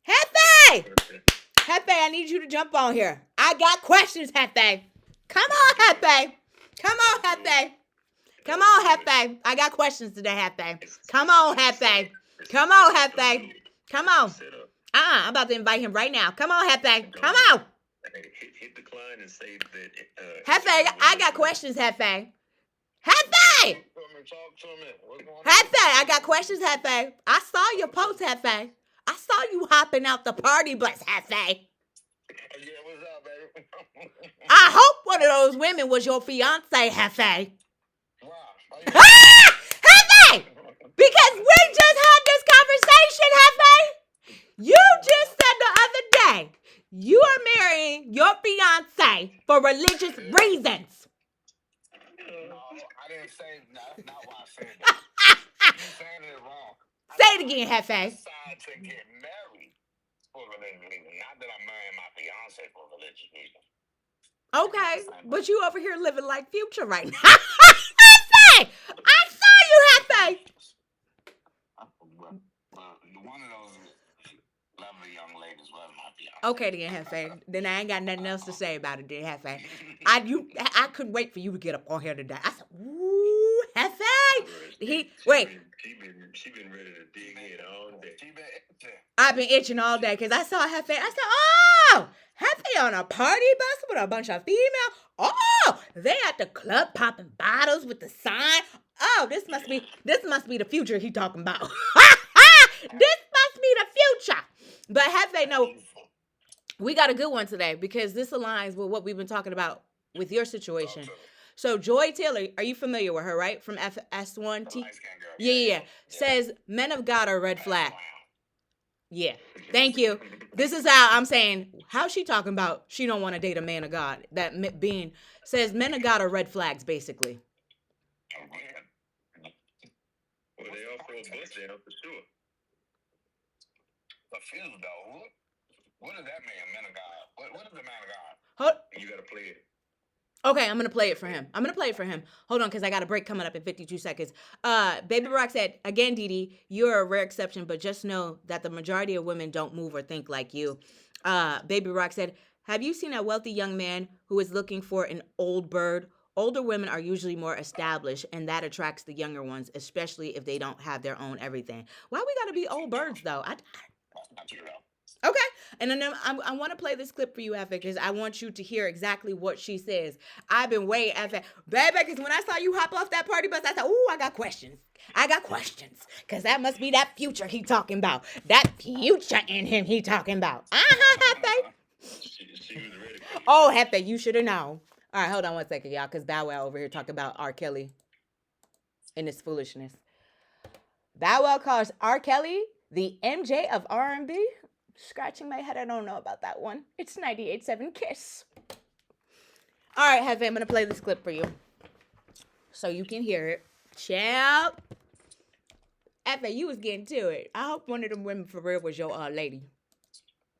Hefe! Hefe, I need you to jump on here. I got questions, Hefe. Come on, Hefe. Come on, Hefe. Come on, Hefe. I got questions today, Hefe. Come on, Hefe. Come on, Hefe. Come on. I'm about to invite him right now. Come on, Hefe. Come on. Hit decline and say that. Hefe, I got questions, Hefe. Hefe! Hefe, I got questions, Hefe. I saw your post, Hefe. I saw you hopping out the party bus, Hefe. Yeah, what's up, baby? I hope one of those women was your fiance, Hefe. Wow. Hefe! Because we just had this conversation, Hefe. You just said the other day you are marrying your fiance for religious reasons. No, I didn't say not why I said that. You're saying it wrong. Say it again, Hefe. I decided to get married for religious reasons. Not that I'm marrying my fiance for religious reasons. Okay, but you over here living like Future right now. Hefe! I saw you, Hefe! One of those lovely young ladies was my fiance. Okay then, Hefe. Then I ain't got nothing else to say about it then, Hefe. I couldn't wait for you to get up on here today. I said, ooh, Hefe! She been ready to dig in all day. She been itching. I've been itching all day because I saw Hefe. I said, oh, Hefe on a party bus with a bunch of females. Oh, they at the club popping bottles with the sign. Oh, this must be the future he talking about. This must be the future. But Hefe, no, we got a good one today because this aligns with what we've been talking about with your situation. So Joy Taylor, are you familiar with her, right? From FS1? Yeah. Says men of God are red flag. Yeah. Thank you. This is how I'm saying, how's she talking about she don't want to date a man of God? That being says men of God are red flags, basically. Well, they all throw a bus down for sure. Confused though. What does that mean, man of God? What is the man of God? You gotta play it. Okay, I'm gonna play it for him. Hold on, because I got a break coming up in 52 seconds. Baby Rock said, again, Didi, you're a rare exception, but just know that the majority of women don't move or think like you. Baby Rock said, have you seen a wealthy young man who is looking for an old bird? Older women are usually more established, and that attracts the younger ones, especially if they don't have their own everything. Why we gotta be old birds, though? Okay, and then I want to play this clip for you, Effie, because I want you to hear exactly what she says. I've been waiting, Effie, baby, because when I saw you hop off that party bus, I said, "Ooh, I got questions. I got questions, because that must be that future he talking about. That future in him he talking about." Effie. She was ready. Oh, Effie, you should have known. All right, hold on one second, y'all, because Bow Wow over here talking about R. Kelly and his foolishness. Bow Wow calls R. Kelly the MJ of R&B. Scratching my head, I don't know about that one. It's 98.7 Kiss. All right, Hefe, I'm going to play this clip for you so you can hear it. Chill. Hefe, you was getting to it. I hope one of them women for real was your lady.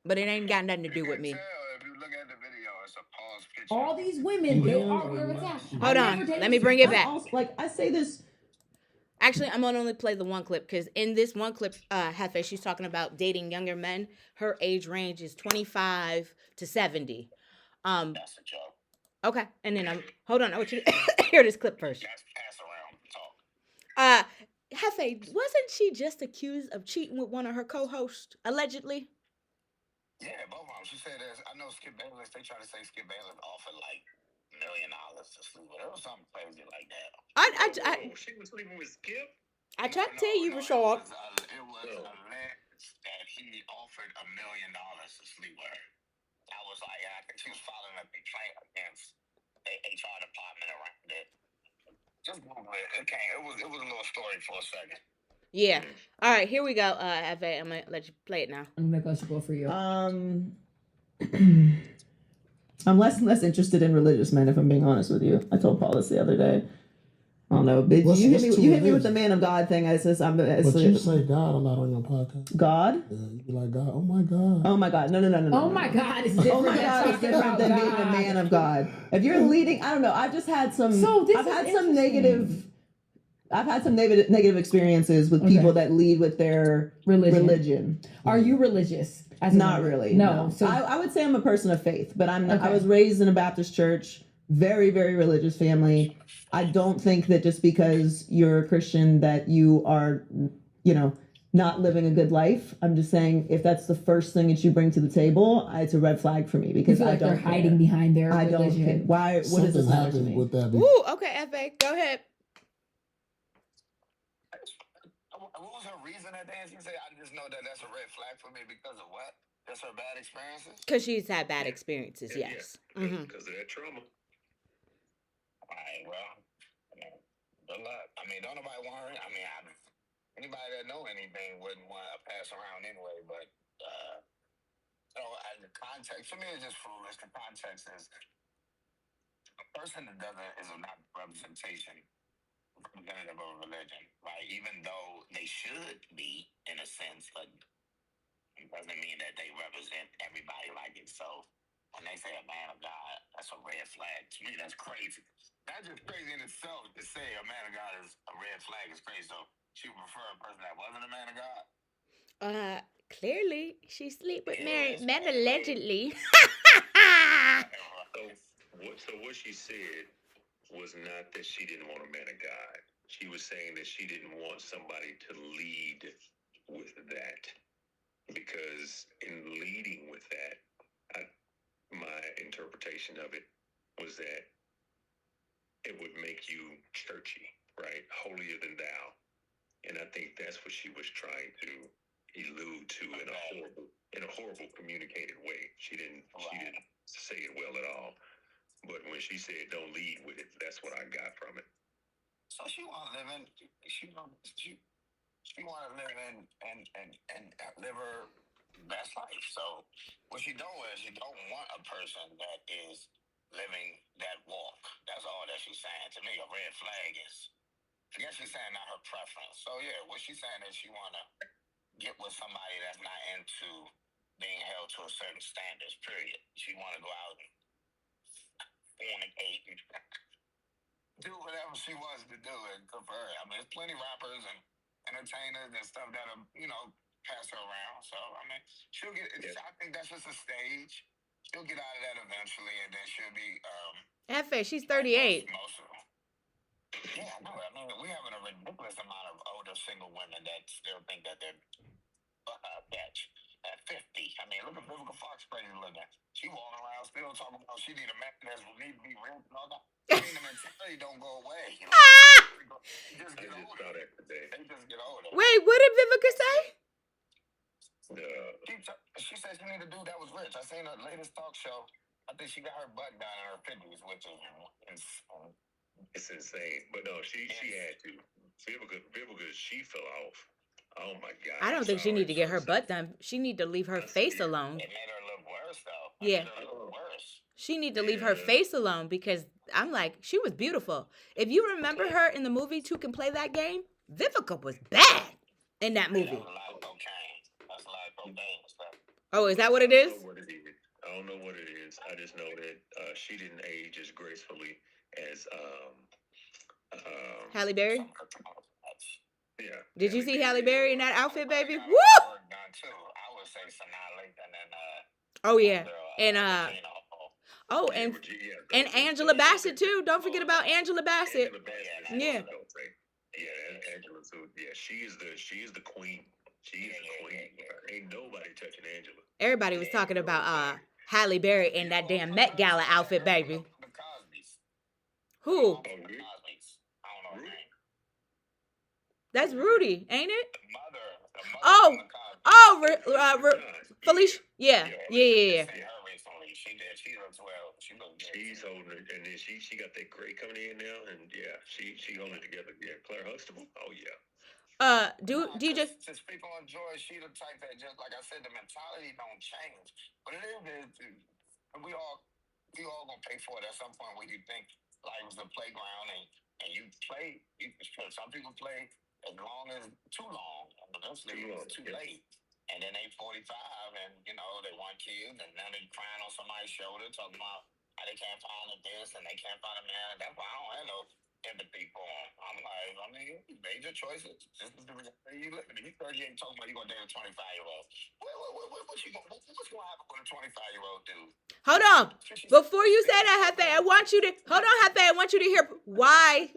But it ain't got nothing to do with me. If you look at the video, it's a pause picture. All these women, they are where it's at. Hold on. Let me bring it back. Also, like, I say this. Actually, I'm going to only play the one clip because in this one clip, Hefe, she's talking about dating younger men. Her age range is 25 to 70. That's a joke. Okay, and then hold on, I want you to hear this clip first. That's pass around talk. Hefe, wasn't she just accused of cheating with one of her co-hosts, allegedly? Yeah, both of them. She said this. I know Skip Bayless, they try to say Skip Bayless offered like $1 million to sleep with her or something crazy like that. She was sleeping with Skip? I tried to tell you, Rashad. It was alleged that he offered $1 million to sleep with her. I was like, I think she was filing a complaint against the HR department around it. Just Google it. It was a little story for a second. Yeah. All right, here we go. Hefe, I'm gonna let you play it now. I'm gonna make a go for you. I'm less and less interested in religious men, if I'm being honest with you. I told Paul this the other day. I don't know. You hit me with the man of God thing. I says I'm. But you say God a lot on your podcast. God? Yeah, you be like God. Oh my God. Oh my God. No. Oh my God is different. Oh my God is different than being a man of God. If you're leading, I don't know. I've just had some. I've had some negative experiences with people that lead with their religion. Are you religious? Not really. No. So I would say I'm a person of faith, but I'm not. I was raised in a Baptist church, very, very religious family. I don't think that just because you're a Christian that you are, not living a good life. I'm just saying if that's the first thing that you bring to the table, it's a red flag for me because I don't they're hiding behind their religion. I don't care. Why? What does this matter to me? With that? Ooh, okay, Hefe, go ahead. What was her reason at the end? She said, I just know that that's a red flag for me because of what? Just her bad experiences? Because she's had bad experiences, yes. Because of that trauma. All right, well, good luck. I mean, don't nobody want her. I mean, anybody that know anything wouldn't want to pass around anyway, but, the context, for me, it's just foolish. The context is a person that doesn't, is not representation. Representative of religion, right? Even though they should be, in a sense, but it doesn't mean that they represent everybody like it. So when they say a man of God, that's a red flag. To me, that's crazy. That's just crazy in itself to say a man of God is a red flag is crazy. So she would prefer a person that wasn't a man of God? Clearly, she sleep with married men allegedly. So what she said was not that she didn't want a man of God. She was saying that she didn't want somebody to lead with that. Because in leading with that, my interpretation of it was that it would make you churchy, right? Holier than thou. And I think that's what she was trying to allude to in a horrible communicated way. She didn't say it well at all. But when she said don't lead with it, that's what I got from it. So she want to live in she want to live in and live her best life. So what she don't is she don't want a person that is living that walk. That's all that she's saying. To me, a red flag is, I guess she's saying not her preference. So yeah, what she's saying is she want to get with somebody that's not into being held to a certain standards, period. She want to go out and fornicate and do whatever she wants to do, and good for her. I mean, there's plenty of rappers and entertainers and stuff that'll, pass her around. So, I mean, she'll get, I think that's just a stage. She'll get out of that eventually, and then she'll be, Hefe, she's 38. Most of them. Yeah, I know. I mean, we're having a ridiculous amount of older single women that still think that they're batch at 50. I mean, girl talking about she need a man that need to be rent and all that. I mean, the mentality don't go away. You know? They just get older. They just get older. Wait, what did Vivica say? She said she need a dude that was rich. I seen her latest talk show. I think she got her butt down in her 50s, which is insane. It's insane. But no, she had to. Vivica, she fell off. Oh my God. I don't think she need to get her butt done. She need to leave her face alone. It made her look worse, though. Yeah. It made her look worse. She need to leave her face alone because I'm like, she was beautiful. If you remember her in the movie Two Can Play That Game, Vivica was bad in that movie. That's a lot of cocaine. That's a lot of cocaine and stuff. Oh, is that what it is? I don't know what it is. I just know that she didn't age as gracefully as Halle Berry? Yeah. Did you see Halle Berry in that outfit, baby? Woo! I would say Sanaa Lathan and Oh yeah. And and Angela Bassett too. Don't forget about Angela Bassett. Yeah. Yeah, Angela too. Yeah, she is the queen. She is the queen. Ain't nobody touching Angela. Everybody was talking about Halle Berry in that damn Met Gala outfit, baby. Who? That's Rudy, ain't it? Felicia. Yeah. She's holding it, and then she got that gray coming in now, and yeah, she holding it together. Yeah, Claire Huxtable. Oh yeah. DJ. To speak on Joy, she the type that just like I said, the mentality don't change. But it is, we all gonna pay for it at some point when you think life was a playground and you play. Some people play as long as too long, and eventually it's too late. And then they 45, and they want kids, and now they crying on somebody's shoulder, talking about how they can't find this and they can't find a man. That's why I don't have no empathy for them. I'm like, you made your choices. This is the reality you live in. You 38 talking about you gonna date a 25-year-old. What's gonna happen with a 25-year-old dude? Hold on. Before you say that, Hefe, I want you to hear why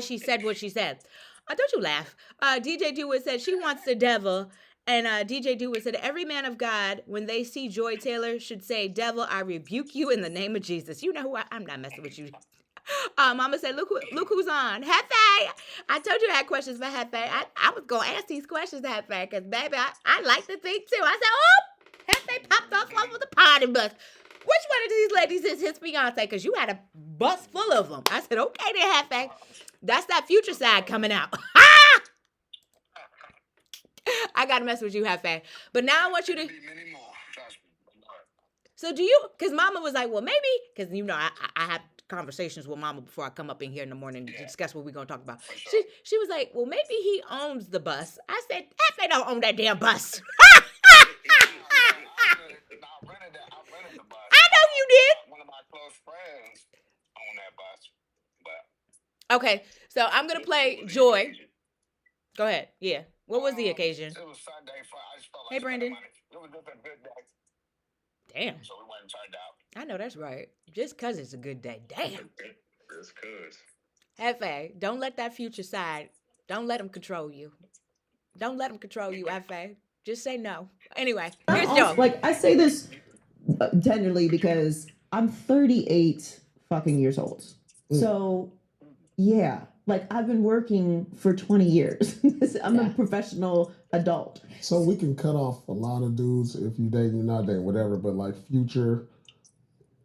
she said what she said. Don't you laugh. DJ Dewitt said she wants the devil. And DJ Dewitt said, every man of God, when they see Joy Taylor, should say, devil, I rebuke you in the name of Jesus. You know who I'm not messing with you. Mama said, look who's on. Hefe. I told you I had questions for Hefe. I was going to ask these questions to Hefe because, baby, I like to think, too. I said, Hefe popped off of the party bus. Which one of these ladies is his fiance? Because you had a bus full of them. I said, okay then, Hefe. That's that future side coming out. I gotta mess with you, Hefe. But now I want you to. So do you? Because Mama was like, well, maybe. Because I have conversations with Mama before I come up in here in the morning to discuss what we're gonna talk about. She was like, well, maybe he owns the bus. I said, Hefe don't own that damn bus. I know you did. One of my close friends owned that bus. Okay, so I'm gonna play Joy. Go ahead. Yeah. What was the occasion? It was Sunday. I just felt like hey, Brandon. It was just a good day. Damn. So we went and turned out. I know that's right. Just because it's a good day. Damn. Just because. Hefe, don't let that future side, don't let him control you. Don't let him control you, Hefe. Just say no. Anyway, here's Joe. I say this tenderly because I'm 38 fucking years old. So, yeah. I've been working for 20 years. I'm a professional adult. So we can cut off a lot of dudes if you dating, you're not dating, whatever. But future,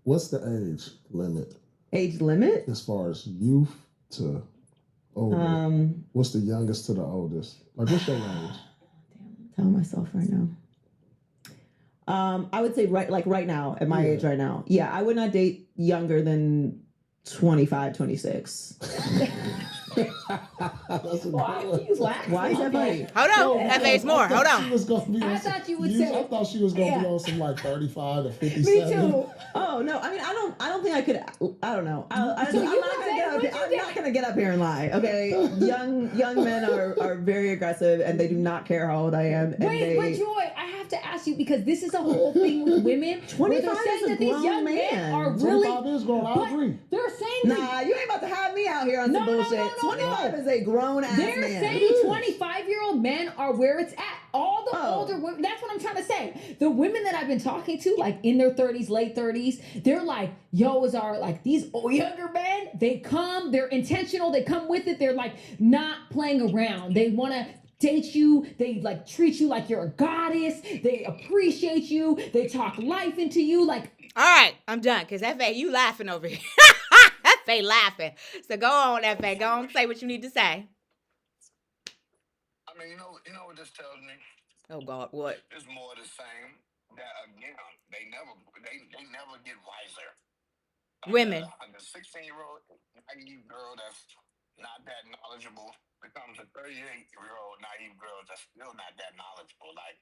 what's the age limit? Age limit? As far as youth to older. What's the youngest to the oldest? What's your age? Damn, I'm telling myself right now. I would say right now, at my age right now. Yeah, I would not date younger than 25, 26. Why is that funny? Hold on. That makes more. Hold on. I thought you would say. I thought she was going to be on some 35 to 57. Me too. Oh no! I mean, I don't think I could. I don't know. I'm not going to get up here and lie. Okay, young men are very aggressive and they do not care how old I am. And Wait, Joy, I have to ask you because this is a whole thing with women. 25 saying is a that these young men are really. 25 is grown. I agree. They're saying nah, you ain't about to have me out here on some bullshit. 25 is a grown ass man. They're saying 25-year-old men are where it's at. all the older women, that's what I'm trying to say. The women that I've been talking to, like in their 30s, late 30s, they're like, yo, these younger men, they come, they're intentional, they come with it, they're like not playing around. They want to date you, they like treat you like you're a goddess, they appreciate you, they talk life into you. Like, all right, I'm done, because F.A., you laughing over here. F.A. laughing. So go on, F.A., go on, say what you need to say. I mean, you know what this tells me? Oh God, what? It's more the same. That again, they never get wiser. Women. The 16-year-old naive girl that's not that knowledgeable becomes a 38-year-old naive girl that's still not that knowledgeable. Like,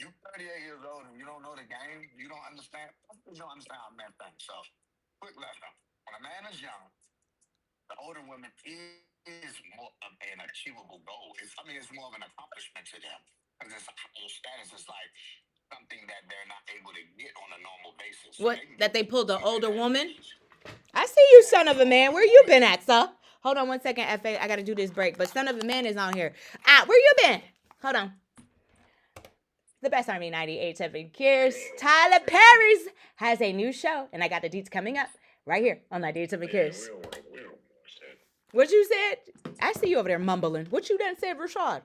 you 38 years old and you don't know the game, you don't understand. You don't understand how men think. So, quick lesson: when a man is young, the older woman is more of an achievable goal. It's more of an accomplishment to them because it's higher status. It's like something that they're not able to get on a normal basis. What? That they pulled the older woman? I see you, son of a man. Where you been at, sir? Hold on one second, F.A. I got to do this break. But son of a man is on here. Where you been? Hold on. The best Army 98.7 Cares. Tyler Perry's has a new show. And I got the deets coming up right here on 98.7 Cares. What you said? I see you over there mumbling. What you done said, Rashad?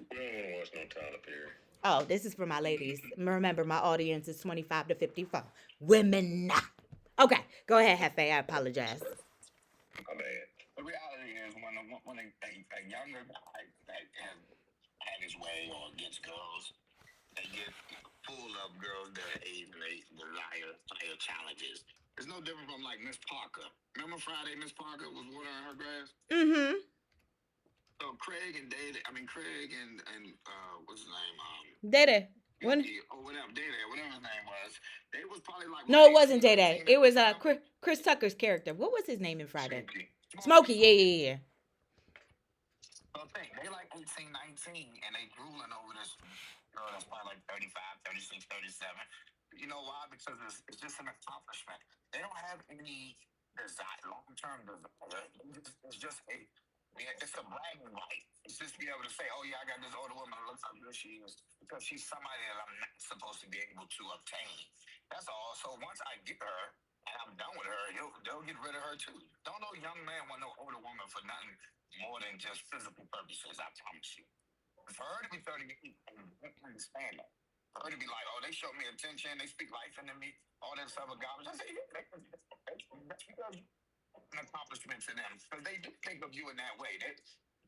We don't want to watch no Tyler Perry. Oh, this is for my ladies. Remember, my audience is 25 to 54. Women. Okay, go ahead, Hefe. I apologize. My bad. The reality is when a younger guy that has had his way or gets girls, they get full of girls their age and they desire higher challenges. It's no different from like Miss Parker. Remember Friday Miss Parker was watering her grass? Mm-hmm. So Craig and what's his name? Dede. Whatever his name was. They was probably like No, it wasn't Dede. It was Chris Tucker's character. What was his name in Friday? Smokey. Yeah. So they like 18, 19, and they drooling over this girl that's probably like 35, 36, 37. You know why? Because it's just an accomplishment. They don't have any desire, long-term desire. It's just it's a bragging right. It's just be able to say, oh yeah, I got this older woman that looks how good she is because she's somebody that I'm not supposed to be able to obtain. That's all. So once I get her and I'm done with her, they'll get rid of her too. Don't no young man want no older woman for nothing more than just physical purposes, I promise you. For her to be 38, I understand that. For her to be like, oh, they show me attention, they speak life into me, all that stuff of garbage. I say, yeah, that's because an accomplishment to them. Because they do think of you in that way.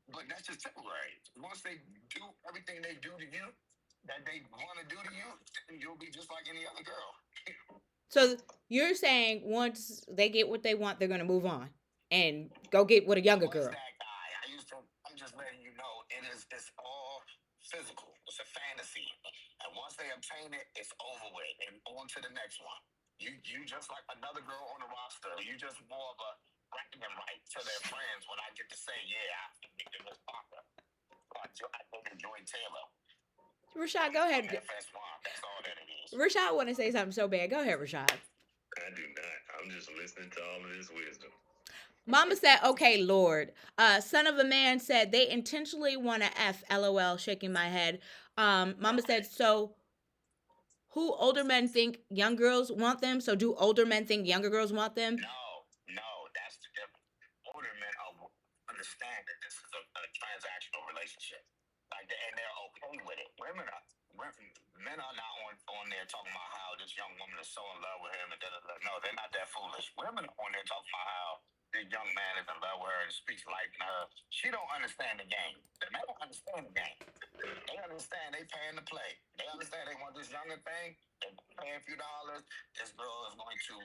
But that's just temporary. Once they do everything they do to you, that they want to do to you, you'll be just like any other girl. So you're saying once they get what they want, they're going to move on and go get with a younger girl. That guy, I'm just letting you know, it's all physical. It's a fantasy. And once they obtain it, it's over with. And on to the next one. You just like another girl on the roster. You just more of a bragging right to their friends when I get to say, yeah, I think it was Parker. I think Joy Taylor. Rashad, go ahead. That's all that it is. Rashad want to say something so bad. Go ahead, Rashad. I do not. I'm just listening to all of this wisdom. Mama said, okay, Lord. Son of a man said, they intentionally want to F, LOL, shaking my head. Mama said, so who older men think young girls want them? So do older men think younger girls want them? No, that's the difference. Older men understand that this is a transactional relationship. And they're okay with it. Men are not on there talking about how this young woman is so in love with him and da-da-da. No, they're not that foolish. Women are on there talking about how this young man is in love with her and speaks life in her. She don't understand the game. The men don't understand the game. They understand they paying to play. They understand they want this younger thing. They're paying a few dollars. This girl is going to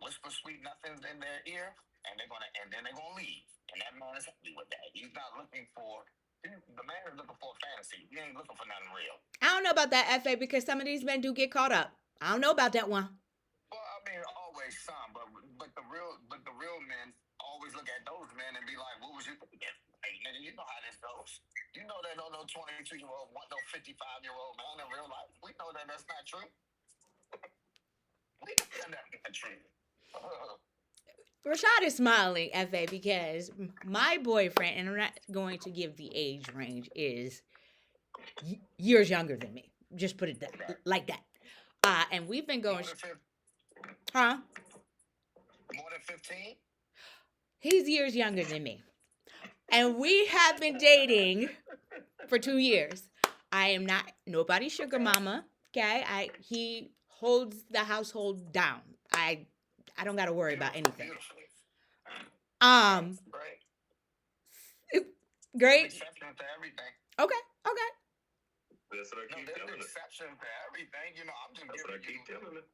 whisper sweet nothings in their ear, and then they're gonna leave. And that man is happy with that. He's not looking for. The man is looking for a fantasy. He ain't looking for nothing real. I don't know about that, F.A., because some of these men do get caught up. I don't know about that one. Well, I mean, always some, but the real men always look at those men and be like, what was you thinking? Hey, nigga, you know how this goes. You know that no 22-year-old want no 55-year-old man in real life. We know that that's not true. We know that's not true. Rashad is smiling, F.A., because my boyfriend, and I'm not going to give the age range, is years younger than me. Just put it like that. And we've been going, huh? More than 15? He's years younger than me. And we have been dating for 2 years. I am not nobody's sugar mama. Okay. He holds the household down. I don't gotta worry about anything. Great. Exception to everything. Okay. That's what I keep telling her. Exception to everything. You know, I'm just That's what I giving keep telling her.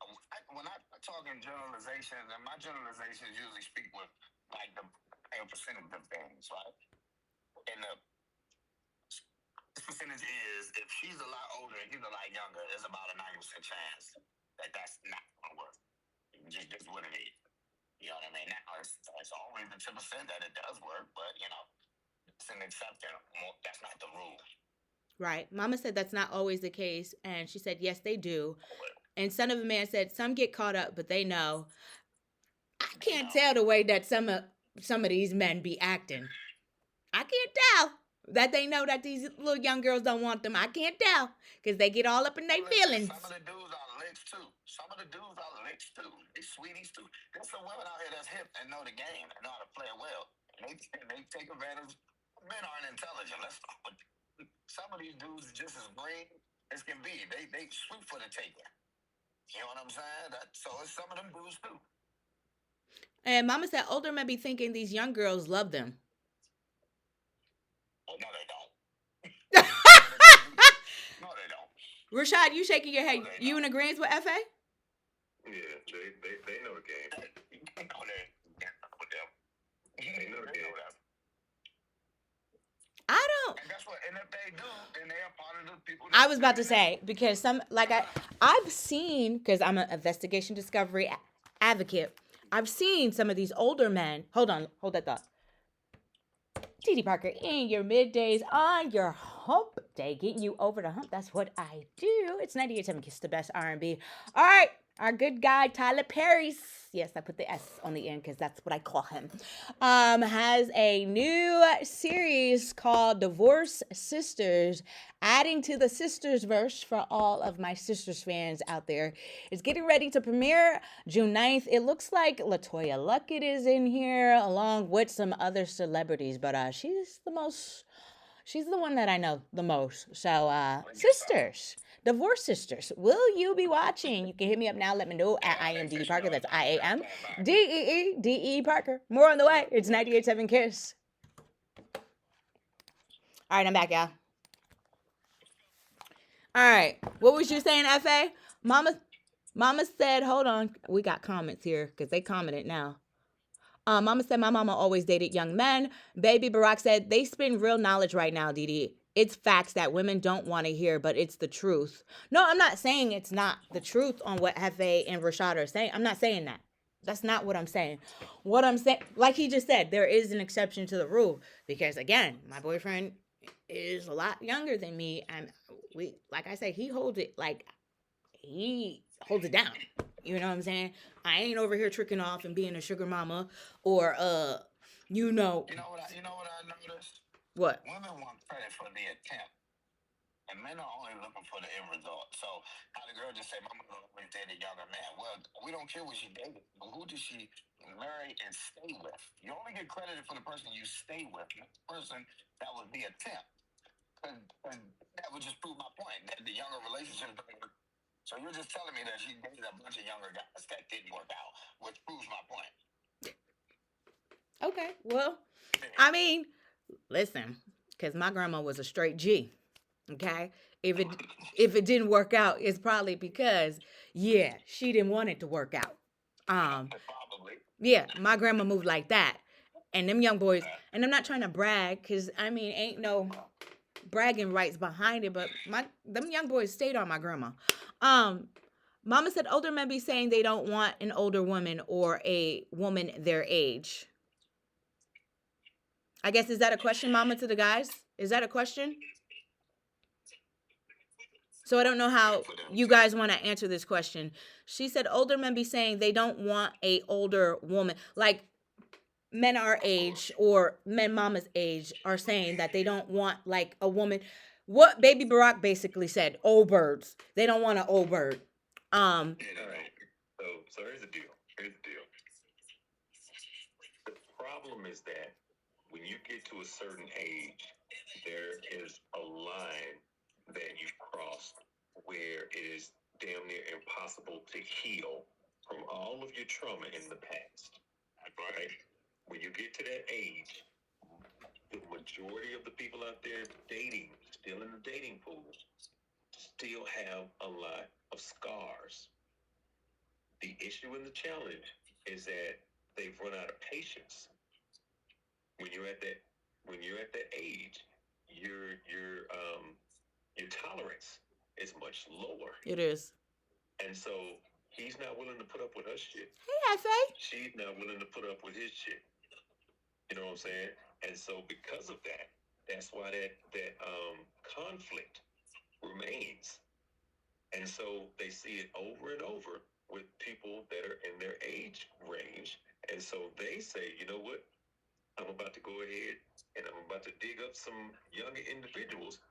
when I talk in generalizations, and my generalizations usually speak with like the percentage of things, right? And the percentage is if she's a lot older and he's a lot younger, there's about a 90% chance that that's not gonna work. Just what it is. You know what I mean? Now it's always the 10% that it does work, but you know, it's an exception. That's not the rule. Right. Mama said that's not always the case. And she said, yes, they do. And Son of a Man said, some get caught up, but they know. I can't tell the way that some of these men be acting. I can't tell that they know that these little young girls don't want them. I can't tell because they get all up in their feelings. Some of the dudes are licks too. They sweeties too. There's some women out here that's hip and know the game and know how to play it well. And they take advantage. Men aren't intelligent. Some of these dudes are just as green as can be. They sweet for the taking. You know what I'm saying? So it's some of them dudes too. And Mama said older men be thinking these young girls love them. Oh, no, they don't. No, they don't. Rashad, you shaking your head. No, You in agreement with FA? Yeah, they know the game. They know the game. I don't. And that's what. And if they do, then they are part of the people. I was about to say because I've seen because I'm an investigation discovery advocate. I've seen some of these older men. Hold that thought. TD Parker in your middays on your hump day, getting you over the hump. That's what I do. It's 98.7 Kiss, the best R&B. All right, our good guy Tyler Perry. Yes, I put the S on the end because that's what I call him. Has a new series called Divorce Sisters, adding to the Sisters verse for all of my Sisters fans out there. It's getting ready to premiere June 9th. It looks like LaToya Luckett is in here along with some other celebrities, but she's the one that I know the most. So, Sisters. Divorce Sisters. Will you be watching? You can hit me up now. Let me know at IamDee Parker. That's IamDee Parker. More on the way. It's 98.7 Kiss. All right, I'm back, y'all. All right. What was you saying, FA? Mama said, hold on. We got comments here because they commented now. Mama said, my mama always dated young men. Baby Barack said, they spin real knowledge right now, Dee. It's facts that women don't want to hear, but it's the truth. No, I'm not saying it's not the truth on what Hefe and Rashad are saying. I'm not saying that. That's not what I'm saying. What I'm saying, like he just said, there is an exception to the rule. Because again, my boyfriend is a lot younger than me. And like I said, he holds it down. You know what I'm saying? I ain't over here tricking off and being a sugar mama or You know what I noticed? What? Women want credit for the attempt, and men are only looking for the end result. So how the girl just say, "My mother always dated younger man." Well, we don't care what she dated, but who did she marry and stay with? You only get credited for the person you stay with, not the person that was the attempt. And that would just prove my point that the younger relationship don't work. So you're just telling me that she dated a bunch of younger guys that didn't work out, which proves my point. Okay, well, I mean, listen, because my grandma was a straight G. Okay, if it didn't work out, it's probably because she didn't want it to work out. Probably. Yeah, my grandma moved like that, and them young boys. And I'm not trying to brag, because I mean, ain't no bragging rights behind it, but them young boys stayed on my grandma. Mama said older men be saying they don't want an older woman or a woman their age. I guess, is that a question, Mama, to the guys? Is that a question? So I don't know how you guys want to answer this question. She said older men be saying they don't want a older woman. Like men our age or men mama's age are saying that they don't want like a woman. what Baby Barack basically said. Old birds. They don't want an old bird. All right. So here's the deal. The problem is that when you get to a certain age, there is a line that you've crossed where it is damn near impossible to heal from all of your trauma in the past. Right? When you get to that age, the majority of the people out there dating, still in the dating pool, still have a lot of scars. The issue and the challenge is that they've run out of patience. When you're at that age, your tolerance is much lower. It is. And so he's not willing to put up with her shit. Hey, Hefe. She's not willing to put up with his shit. You know what I'm saying? And so because of that, that's why that conflict remains. And so they see it over and over with people that are in their age range. And so they say, you know what? I'm about to go ahead and I'm about to dig up some younger individuals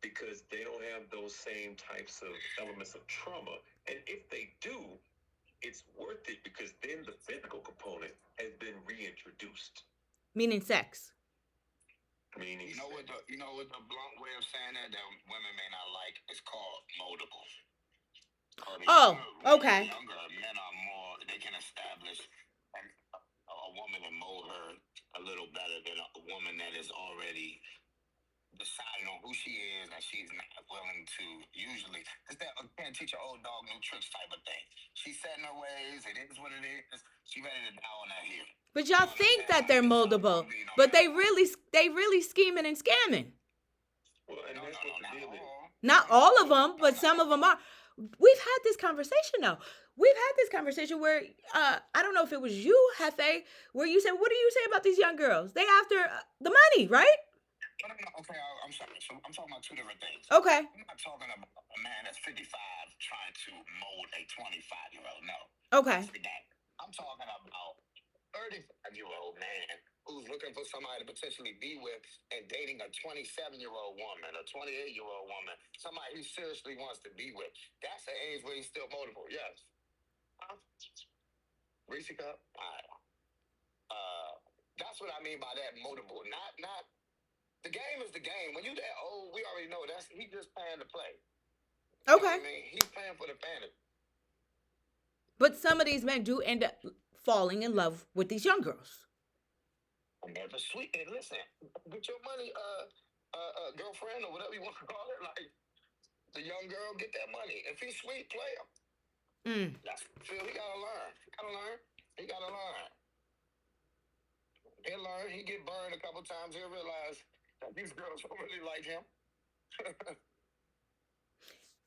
because they don't have those same types of elements of trauma. And if they do, it's worth it because then the physical component has been reintroduced. Meaning sex. You know what the blunt way of saying that women may not like? It's called moldable. Oh, okay. Younger men are more, they can establish a woman and mold her a little better than a woman that is already deciding on who she is and she's not willing to usually. It's that can't teach an old dog new tricks type of thing. She's set in her ways. It is what it is. She ready to die on that hill. But y'all think that they're moldable, but they really scheming and scamming. Well, and that's what the deal is. Not all of them, but some of them are. We've had this conversation though. We've had this conversation where I don't know if it was you, Hefe, where you said, "What do you say about these young girls? They after the money, right?" No. Okay, I'm sorry. So I'm talking about two different things. Okay. I'm not talking about a man that's 55 trying to mold a 25-year-old. No. Okay. I'm talking about a 35-year-old man who's looking for somebody to potentially be with and dating a 27-year-old woman, a 28-year-old woman, somebody he seriously wants to be with. That's the age where he's still moldable. Yes. Reese cup. All right. That's what I mean by that moldable. Not. The game is the game. When you that old, we already know he just paying to play. Okay. You know what I mean? He's paying for the fantasy. But some of these men do end up falling in love with these young girls. And they're sweet. And listen, get your money, girlfriend or whatever you want to call it. Like the young girl, get that money. If he's sweet, play him. That's Phil. He gotta learn. He gotta learn. He'll learn. He get burned a couple times. He'll realize that these girls don't really like him.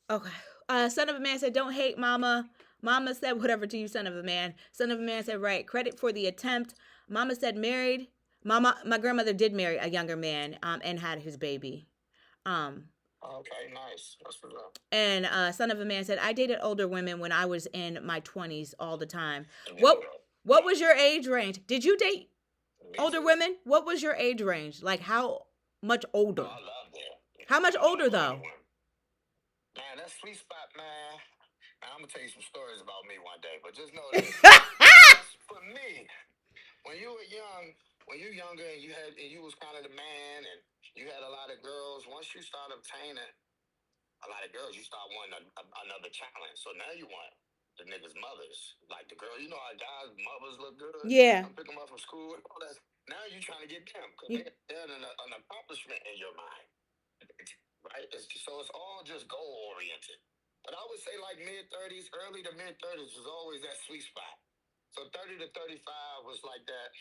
Okay. Son of a man said, "Don't hate mama." Mama said, "Whatever to you, son of a man." Son of a man said, "Right. Credit for the attempt." Mama said, "Married." My grandmother did marry a younger man, and had his baby. Okay, nice. That's what's up. And son of a man said, "I dated older women when I was in my 20s all the time." What was your age range? Did you date older women? What was your age range? Like how much older? I love that. How much older though? Man, that sweet spot, man. I'm gonna tell you some stories about me one day, but just know this. For me, when you were young, when you younger and you was kind of the man and you had a lot of girls, once you start obtaining a lot of girls, you start wanting another challenge. So now you want the niggas' mothers. Like the girl, you know how guys' mothers look good? Yeah. Pick them up from school and all that. Now you trying to get them because they're an accomplishment in your mind. Right? So it's all just goal-oriented. But I would say like mid-30s, early to mid-30s was always that sweet spot. So 30 to 35 was like that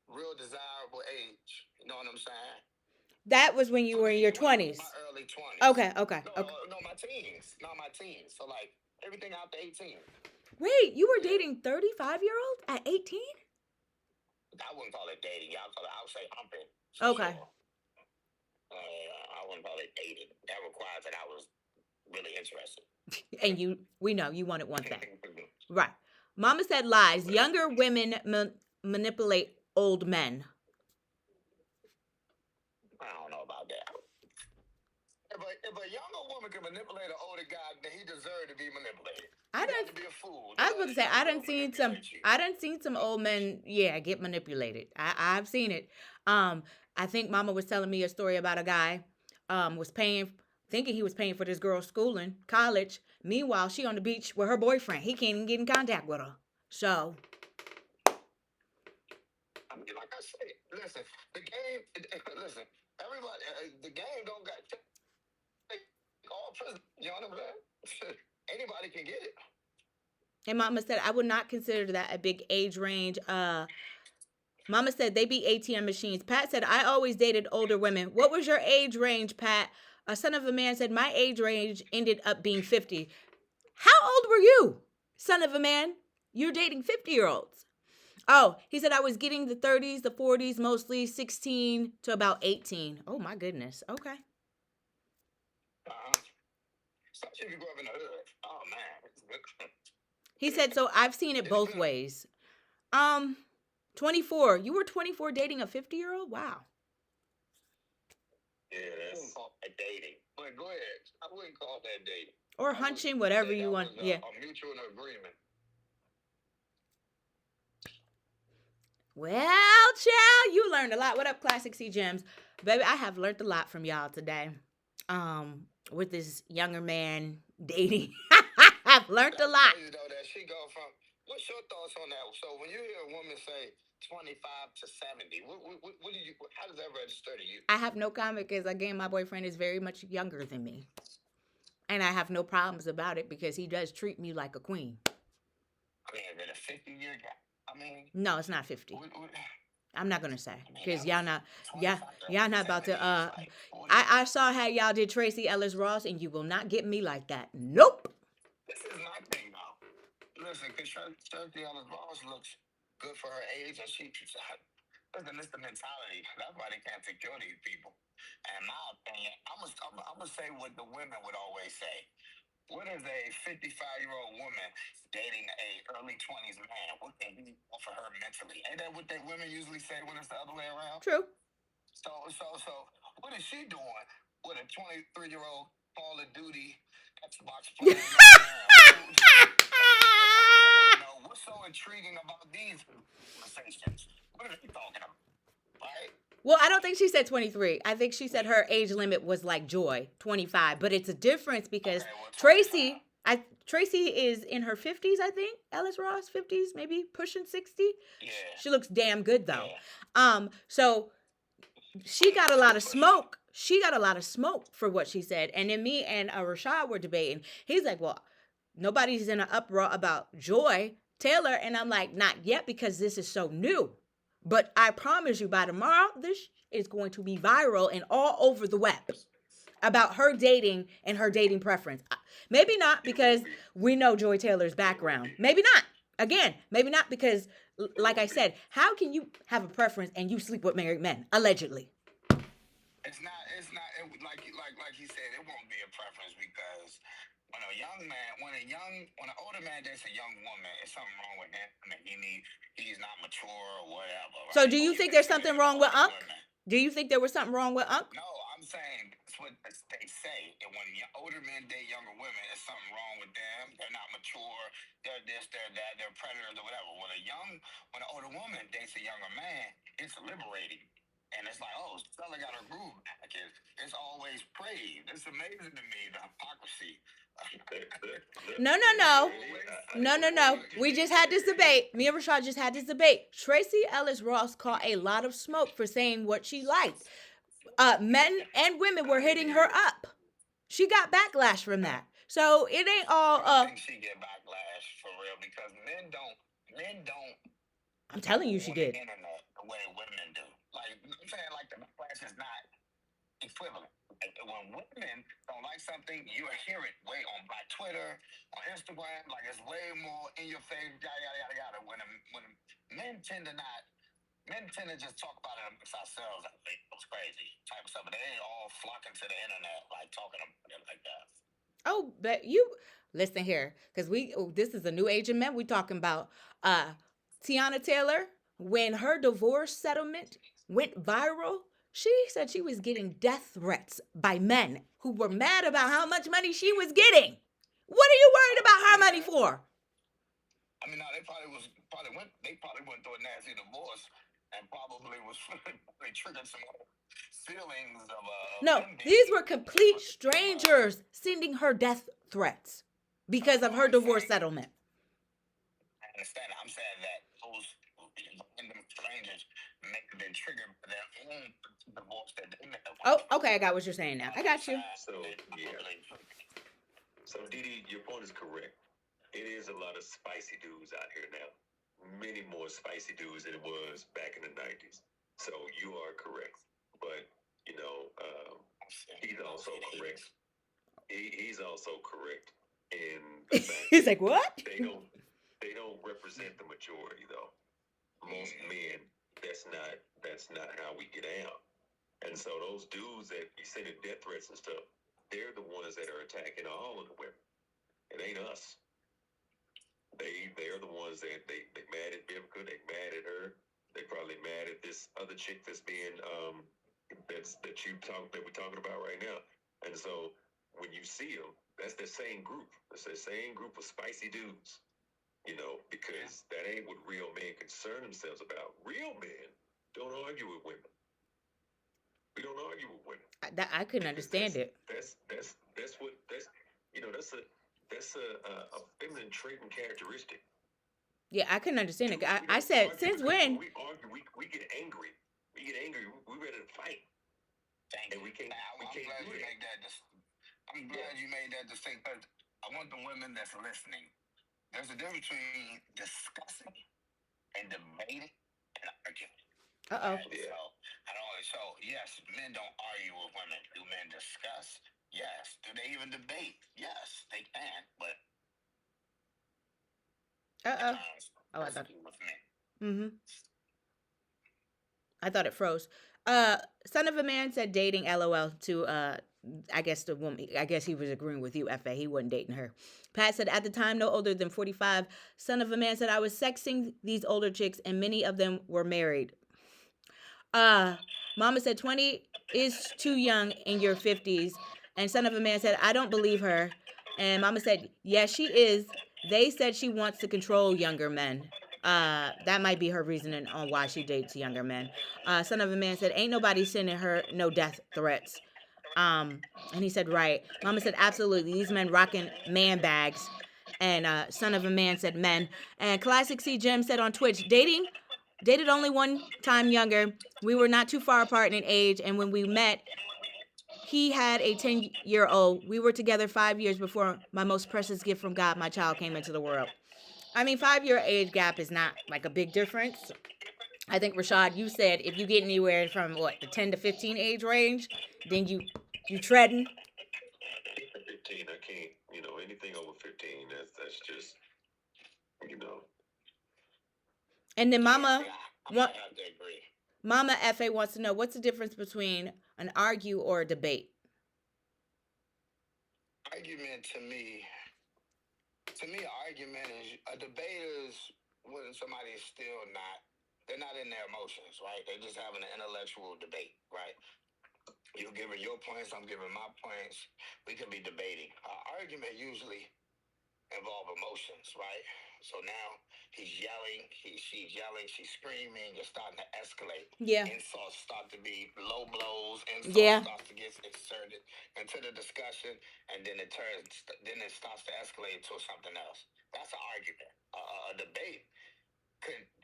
real desirable age. You know what I'm saying? That was when you were in your 20s. My early 20s. Okay. No, my teens. Not my teens. So like everything after 18. Wait, you were dating 35-year-old at 18? I wouldn't call it dating. I would say humping. Okay. Sure. I wouldn't call it dating. That requires that I was really interested. And we know you wanted one thing. Right. Mama said lies. Younger women manipulate old men. I don't know about that. if a younger woman can manipulate an older guy, then he deserved to be manipulated. I You got done, to be a fool. I was about to say, I done seen some, Manipulate you. I done seen some old men, yeah, get manipulated. I've seen it. I think Mama was telling me a story about a guy, was thinking he was paying for this girl's schooling, college. Meanwhile, she on the beach with her boyfriend. He can't even get in contact with her. So, I mean, like I said, listen, the game, listen, everybody, the game don't got all prison. You know what I'm saying? Anybody can get it. and Mama said, I would not consider that a big age range. Mama said they be ATM machines. Pat said, I always dated older women. What was your age range, Pat? A son of a man said, my age range ended up being 50. How old were you, son of a man? You're dating 50-year-olds. Oh, he said I was getting the 30s, the 40s, mostly 16 to about 18. Oh, my goodness. Okay. Especially if you grew up in the hood. Oh, man. He said, so I've seen it both ways. 24. You were 24 dating a 50-year-old? Wow. Yeah, that's dating. But go ahead. I wouldn't call that dating. Or hunching, whatever you want. Yeah. A mutual agreement. Well, child, you learned a lot. What up, Classic C Gems? Baby, I have learned a lot from y'all today. With this younger man dating. I've learned a lot. Crazy, though, that she go from, what's your thoughts on that? So when you hear a woman say 25 to 70, what do you, how does that register to you? I have no comment because, again, my boyfriend is very much younger than me. And I have no problems about it because he does treat me like a queen. I mean, is it a 50-year gap? I mean, no, it's not 50. I'm not gonna say because y'all not about to. I saw how y'all did Tracy Ellis Ross, and you will not get me like that. Nope. This is my thing, though. Listen, because Tracy Ellis Ross looks good for her age, and listen, it's the mentality. That's why they can't secure these people. And in my opinion, I'm gonna say what the women would always say. What is a 55-year-old woman dating a early 20s man? What can he offer her mentally? Ain't that what they women usually say when it's the other way around? True. So what is she doing with a 23-year-old Call of Duty Xbox player? What's so intriguing about these conversations? What are they talking about? Right? Well, I don't think she said 23. I think she said her age limit was like Joy, 25. But it's a difference because Tracy is in her 50s, I think. Ellis Ross, 50s, maybe pushing 60. Yeah. She looks damn good, though. Yeah. So she got a lot of smoke. She got a lot of smoke for what she said. And then me and Rashad were debating. He's like, well, nobody's in an uproar about Joy Taylor. And I'm like, not yet because this is so new. But I promise you, by tomorrow, this is going to be viral and all over the web about her dating and her dating preference. Maybe not because we know Joy Taylor's background. Maybe not. Again, maybe not because, like I said, how can you have a preference and you sleep with married men, allegedly? It's not like he said, it won't be a preference because when an older man dates a young woman, it's something wrong with him. I mean, he's not mature or whatever. Right? So do you think there's something wrong with Unc? Do you think there was something wrong with Unc? No, I'm saying that's what they say. And when older men date younger women, there's something wrong with them. They're not mature. They're this, they're that. They're predators or whatever. When an older woman dates a younger man, it's liberating. And it's like, oh, Stella got her groove back. It's always praised. It's amazing to me, the hypocrisy. No. We just had this debate. Me and Rashad just had this debate. Tracy Ellis Ross caught a lot of smoke for saying what she liked. Men and women were hitting her up. She got backlash from that. So it ain't all I think she get backlash for real because men don't I'm telling you she did. The internet the way women do. Like I'm saying, like the backlash is not equivalent. Like, when women don't like something, you hear it way on by Twitter, on Instagram, like it's way more in your face, yada yada yada yada. When men tend to just talk about it amongst ourselves. I think it's crazy type of stuff, but they ain't all flocking to the internet like talking about it like that. Oh, but you listen here, because this is a new age of men. We talking about Tiana Taylor when her divorce settlement went viral. She said she was getting death threats by men who were mad about how much money she was getting. What are you worried about her money for? I mean, no, they probably went through a nasty divorce and probably triggered some feelings of No, these were complete strangers sending her death threats because of her divorce settlement. I understand. I'm saying that those random strangers may have been triggered by their own divorce that they met. Oh, okay, I got what you're saying now. I got you. So, yeah. So, Didi, your point is correct. It is a lot of spicy dudes out here now. Many more spicy dudes than it was back in the 90s. So, you are correct. But, you know, he's also correct. He's also correct in the fact He's like, what? They don't represent the majority, though. Most men, that's not how we get out. And so those dudes that you sending death threats and stuff, they're the ones that are attacking all of the women. It ain't us. They're the ones that they mad at Vivica, they mad at her. They probably mad at this other chick that's being that we're talking about right now. And so when you see them, that's the same group. It's the same group of spicy dudes. You know, because that ain't what real men concern themselves about. Real men don't argue with women. We don't argue with women. I couldn't understand it. That's a feminine trait and characteristic. Yeah, I couldn't understand it. I said, since when? We argue, we get angry. We get angry. We're ready to fight. Thank and you. we can't. I'm glad you made that distinction. I want the women that's listening. There's a difference between discussing and debating and arguing. Uh-oh. So, yes, men don't argue with women. Do men discuss? Yes. Do they even debate? Yes, they can, but... Uh-oh. Oh, I thought... Mm-hmm. I thought it froze. Son of a Man said dating LOL to, I guess the woman, I guess he was agreeing with you, F.A. He wasn't dating her. Pat said, at the time, no older than 45. Son of a Man said, I was sexting these older chicks and many of them were married. Mama said 20 is too young in your 50s. And Son of a Man said, I don't believe her. And Mama said, yes, she is. They said she wants to control younger men. That might be her reasoning on why she dates younger men. Son of a Man said, ain't nobody sending her no death threats. And he said, right. Mama said, absolutely. These men rocking man bags. And Son of a Man said, men. And Classic C Jim said on Twitch, dated only one time younger. We were not too far apart in age. And when we met, he had a 10-year-old. We were together 5 years before my most precious gift from God, my child, came into the world. I mean, 5-year age gap is not like a big difference. I think, Rashad, you said if you get anywhere from, the 10 to 15 age range, then you treading. 15, I can't, anything over 15, that's just, And then Mama F.A. wants to know, what's the difference between an argue or a debate? Argument to me, argument is, a debate is when somebody is they're not in their emotions, right? They're just having an intellectual debate, right? You're giving your points, I'm giving my points. We can be debating. Argument usually involve emotions, right? So now he's yelling, she's yelling, she's screaming, it's starting to escalate. Yeah. Insults start to be low blows, insults start to get inserted into the discussion, and then it starts to escalate to something else. That's an argument. A debate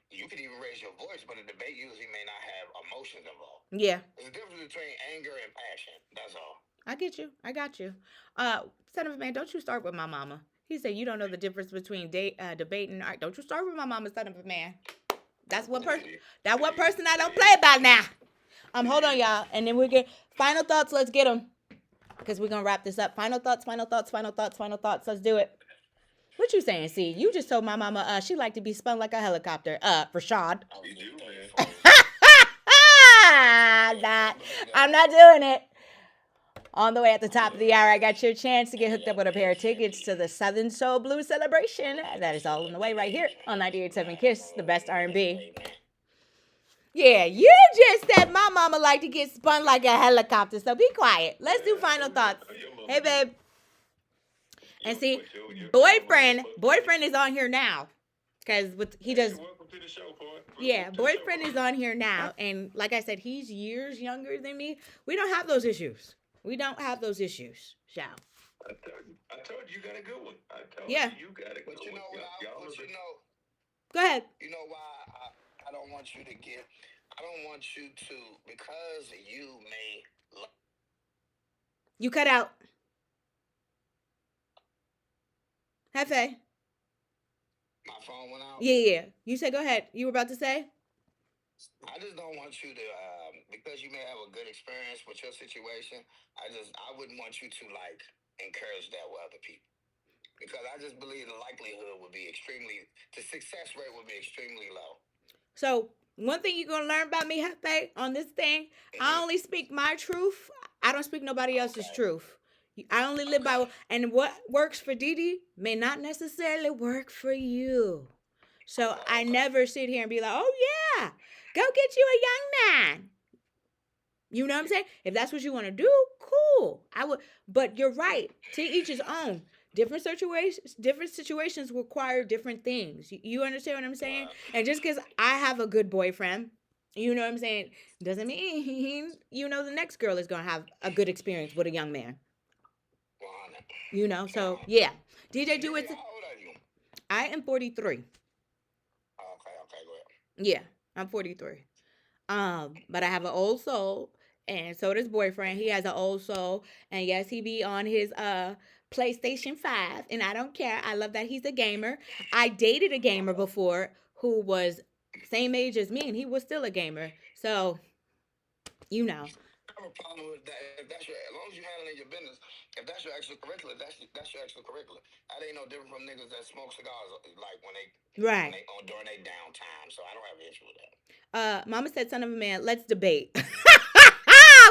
you could even raise your voice, but a debate usually may not have emotions involved. Yeah. There's a difference between anger and passion. That's all. I get you. I got you. Son of a Man, don't you start with my mama. He said you don't know the difference between debate and art. Don't you start with my mama, Son of a Man. That's one person I don't play about now. Hold on, y'all. And then we'll get final thoughts. Let's get them. Because we're going to wrap this up. Final thoughts. Let's do it. What you saying, C? You just told my mama she like to be spun like a helicopter. Rashad. Oh, you do, man. I'm not doing it. On the way at the top of the hour, I got your chance to get hooked up with a pair of tickets to the Southern Soul Blue celebration. That is all on the way right here on 98.7 KISS, the best R&B. Yeah, you just said my mama like to get spun like a helicopter, so be quiet. Let's do final thoughts. Hey, babe. And see, boyfriend is on here now. Because he does. Welcome to the show, boy. Yeah, boyfriend is on here now. And like I said, he's years younger than me. We don't have those issues. Shall. I told you got a good one. I told Yeah. you got a good But you know one. what? Go ahead. You know why I don't want you to get. I don't want you to, because you may. You cut out. Hefe. My phone went out. Yeah. You said go ahead. You were about to say? I just don't want you to, because you may have a good experience with your situation. I wouldn't want you to like encourage that with other people, because I just believe the likelihood would be the success rate would be extremely low. So one thing you're gonna learn about me, Hefe, on this thing, I only speak my truth. I don't speak nobody else's truth. I only live by, and what works for Didi may not necessarily work for you. So I never sit here and be like, oh yeah, go get you a young man. You know what I'm saying? If that's what you want to do, cool. I would, but you're right. To each his own. Different situations require different things. You understand what I'm saying? And just because I have a good boyfriend, you know what I'm saying, doesn't mean the next girl is gonna have a good experience with a young man. So yeah. DJ Do It. How old are you? I am 43. Okay, go ahead. Yeah, I'm 43. But I have an old soul, and so does boyfriend. He has an old soul, and yes, he be on his PlayStation 5, and I don't care. I love that he's a gamer. I dated a gamer before who was same age as me, and he was still a gamer. So, I have a problem with that. If that's as long as you handling your business, if that's your extracurricular, that's your extracurricular. That ain't no different from niggas that smoke cigars like when they during their downtime. So I don't have an issue with that. Mama said, "Son of a man, let's debate."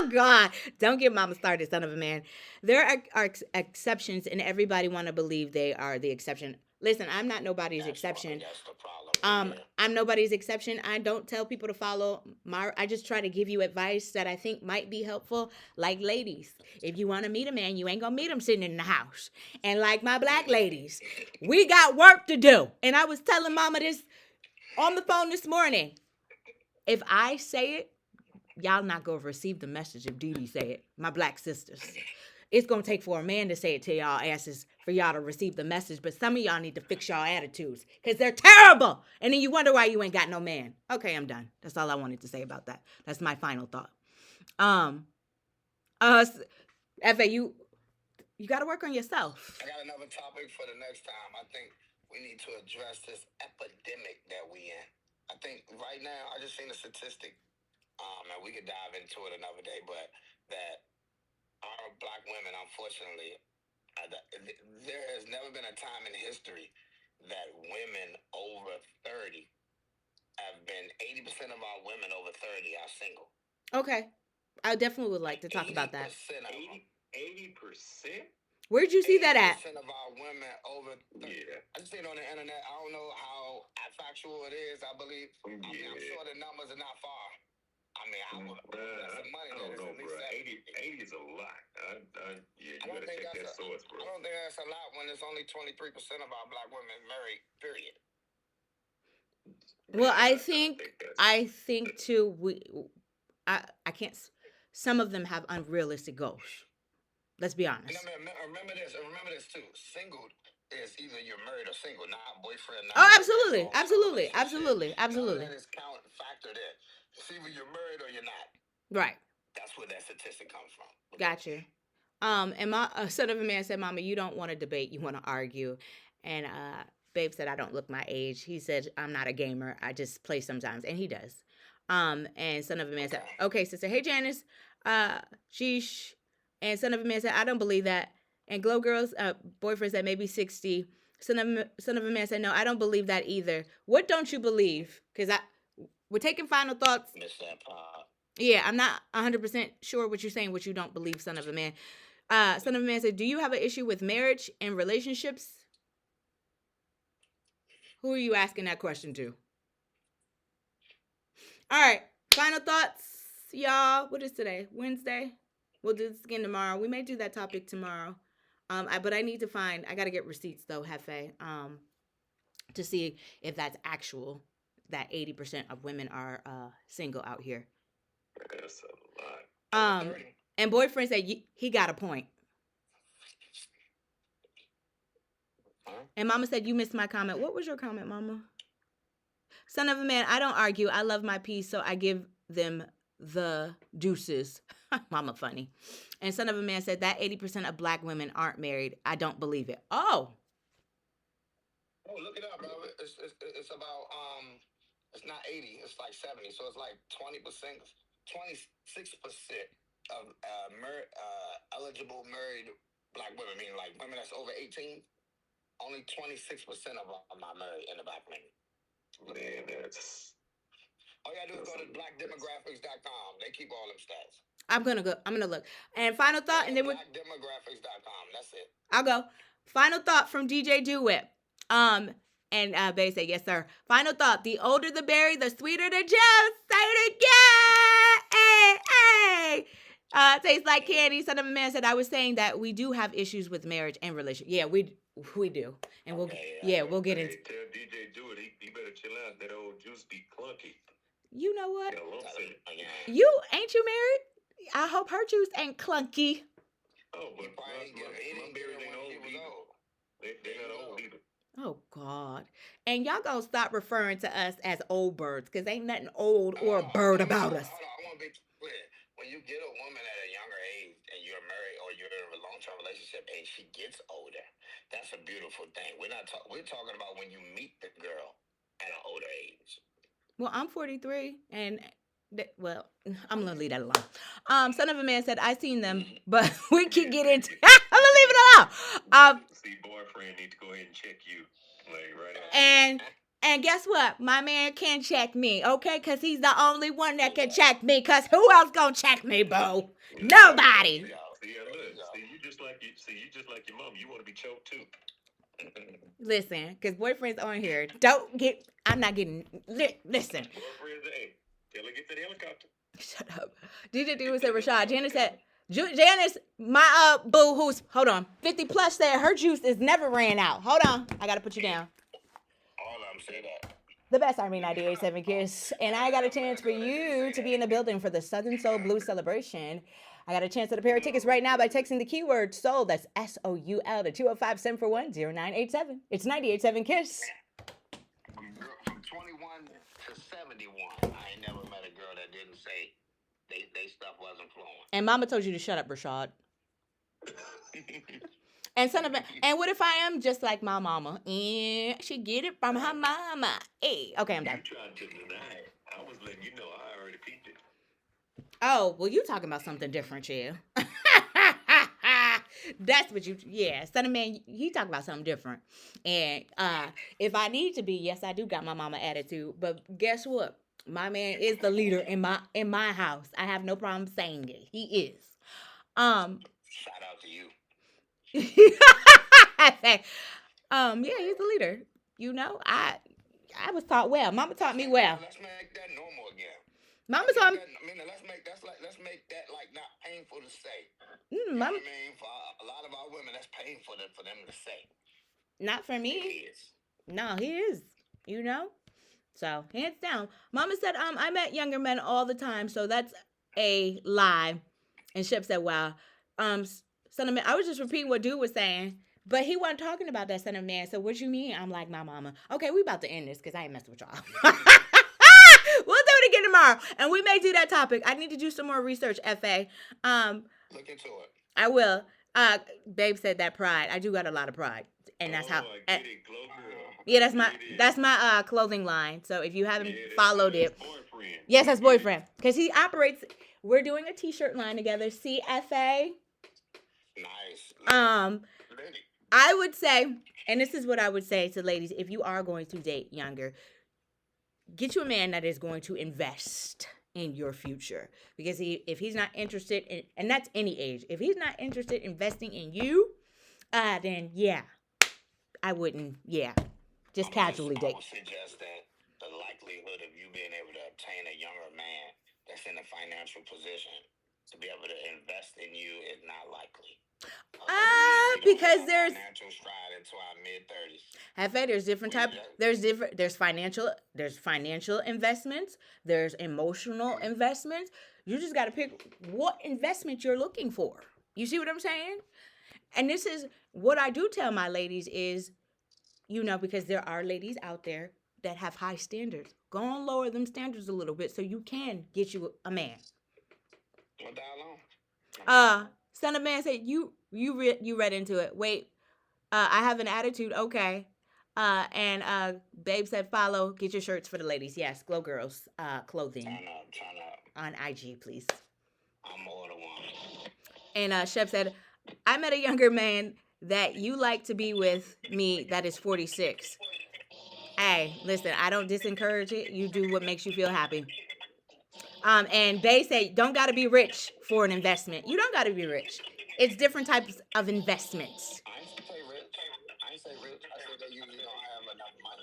Oh God, don't get Mama started, son of a man. There are exceptions, and everybody want to believe they are the exception. Listen, I'm not nobody's exception. That's the problem. I'm nobody's exception. I don't tell people to follow I just try to give you advice that I think might be helpful. Like ladies, if you want to meet a man, you ain't gonna meet him sitting in the house. And like my black ladies, we got work to do. And I was telling Mama this on the phone this morning. If I say it, y'all not gonna receive the message if Didi say it. My black sisters. It's going to take for a man to say it to y'all asses for y'all to receive the message. But some of y'all need to fix y'all attitudes because they're terrible. And then you wonder why you ain't got no man. Okay, I'm done. That's all I wanted to say about that. That's my final thought. Efe, you got to work on yourself. I got another topic for the next time. I think we need to address this epidemic that we in. I think right now, I just seen a statistic, and we could dive into it another day, but that our black women, unfortunately, there has never been a time in history that women over 30 have been 80% of our women over 30 are single. Okay. I definitely would like to talk about that. 80%? Where'd you see that at? 80% of our women over 30. Yeah. I just seen it on the internet. I don't know how factual it is, I believe. Yeah. I'm sure the numbers are not far. I mean, that's some money. I don't know, bro. 80 is a lot. You gotta check that source, bro. I don't think that's a lot when it's only 23% of our black women married, period. Well, I think too, I can't, some of them have unrealistic goals. Let's be honest. Remember this too. Single is either you're married or single, not boyfriend. Oh, absolutely. That is factored in. It's either you're married or you're not. Right. That's where that statistic comes from. Gotcha. And my son of a man said, "Mama, you don't want to debate, you want to argue." And Babe said, "I don't look my age." He said, "I'm not a gamer. I just play sometimes," and he does. And son of a man said, "Okay, sister. Hey, Janice. Sheesh." And son of a man said, "I don't believe that." And Glow Girl's boyfriend said, "Maybe 60." Son of a man said, "No, I don't believe that either." What don't you believe? Because we're taking final thoughts. Yeah, I'm not 100% sure what you're saying, what you don't believe, son of a man. Son of a man said, "Do you have an issue with marriage and relationships?" Who are you asking that question to? All right. Final thoughts, y'all. What is today? Wednesday? We'll do this again tomorrow. We may do that topic tomorrow. But I need to find, I got to get receipts though, Hefe, to see if that's actual, that 80% of women are single out here. That's a lot. And boyfriend said he got a point. And mama said, you missed my comment. What was your comment, mama? Son of a man, I don't argue. I love my peace, so I give them the deuces. Mama funny. And son of a man said that 80% of black women aren't married. I don't believe it. Oh, look it up, bro. It's about it's not 80, it's like 70. So it's like 20%, 26% of eligible married black women, meaning like women that's over 18. Only 26% of them are married in the black community. Man, that's... All you gotta do is go to blackdemographics.com. They keep all them stats. I'm gonna look. And final thought, and then blackdemographics.com. That's it. I'll go. Final thought from DJ DeWitt. And Bay said, yes, sir. Final thought: the older the berry, the sweeter the juice. Say it again. Hey, hey. Tastes like candy. Son of a man said, I was saying that we do have issues with marriage and relationship. Yeah, we do, and we'll get into. Tell DJ DeWitt he better chill out. That old juice be clunky. You know what? Yeah, you married? I hope her juice ain't clunky. Oh, but my berries ain't old either. They're not old either. Oh, God. And y'all gonna stop referring to us as old birds, because ain't nothing old or bird about us. Hold on, I want to be clear. When you get a woman at a younger age and you're married or you're in a long-term relationship and she gets older, that's a beautiful thing. We're talking about when you meet the girl at an older age. Well, I'm 43, and I'm gonna leave that alone. Son of a man said, I seen them, but we can get into I'm gonna leave it alone. See, boyfriend need to go ahead and check you. Like right after. And guess what? My man can check me, okay? Because he's the only one that can check me. Because who else gonna check me, boo? Nobody. See, you just like your mom. You want to be choked too. Listen, because boyfriends on here, I'm not getting, listen. Boyfriends, hey, tell her get to the helicopter. Shut up. DJ D said, Rashad. Janice said, Janice, my boo who's, hold on, 50 plus said her juice is never ran out. Hold on. I got to put you down. All of them say that. The best Army 98.7 Kiss. And I got a chance for you to be in the building for the Southern Soul Blues celebration. I got a chance at a pair of tickets right now by texting the keyword SOUL, that's SOUL, to 205-741-0987. It's 98.7 Kiss. From 21 to 71, I ain't never met a girl that didn't say they stuff wasn't flowing. And mama told you to shut up, Rashad. And what if I am just like my mama? She get it from her mama. Hey, okay, I'm done. You tried to deny it. I was letting you know I already peeped it. Oh, well, you talking about something different, yeah. That's what son of man, he talking about something different. And if I need to be, yes, I do got my mama attitude. But guess what? My man is the leader in my house. I have no problem saying it. He is. Shout out to you. Yeah, he's the leader. You know, I was taught well. Mama taught me well. Let's make that normal again. Mama taught me. Let's make that like not painful to say. Mama, you know what I mean? For a lot of our women, that's painful for them to say. Not for me. He is. No, he is. You know. So hands down. Mama said, I met younger men all the time, so that's a lie. And Shep said, wow. Son of man, I was just repeating what dude was saying, but he wasn't talking about that son of man. So what you mean? I'm like my mama. Okay, we about to end this because I ain't messing with y'all. We'll do it again tomorrow, and we may do that topic. I need to do some more research, FA. Look into it. I will. Babe said that pride. I do got a lot of pride, and that's how. Yeah, that's my clothing line. So if you haven't followed it, yes, that's boyfriend, because he operates. We're doing a T-shirt line together. CFA. Nice. I would say, and this is what I would say to ladies: if you are going to date younger, get you a man that is going to invest in your future. Because if he's not interested in, and that's any age, if he's not interested in investing in you, then yeah, I wouldn't. Yeah, just casually date. I would suggest that the likelihood of you being able to obtain a younger man that's in a financial position to be able to invest in you is not likely. Because there's financial stride into our mid-30s. Hefe, there's different type. There's financial investments. There's emotional investments. You just got to pick what investment you're looking for. You see what I'm saying? And this is what I do tell my ladies is, because there are ladies out there that have high standards. Go on, lower them standards a little bit so you can get you a man. Well, dial on. Son of Man said you read into it. Wait, I have an attitude. Okay. And Babe said follow. Get your shirts for the ladies. Yes, Glow Girls clothing. Turn up. On IG, please. I'm more than one. And Chef said, I met a younger man that you like to be with me that is 46. Hey, listen, I don't disencourage it. You do what makes you feel happy. And Bay said, don't got to be rich for an investment. You don't got to be rich. It's different types of investments. I ain't say rich. I ain't say that you don't have enough money.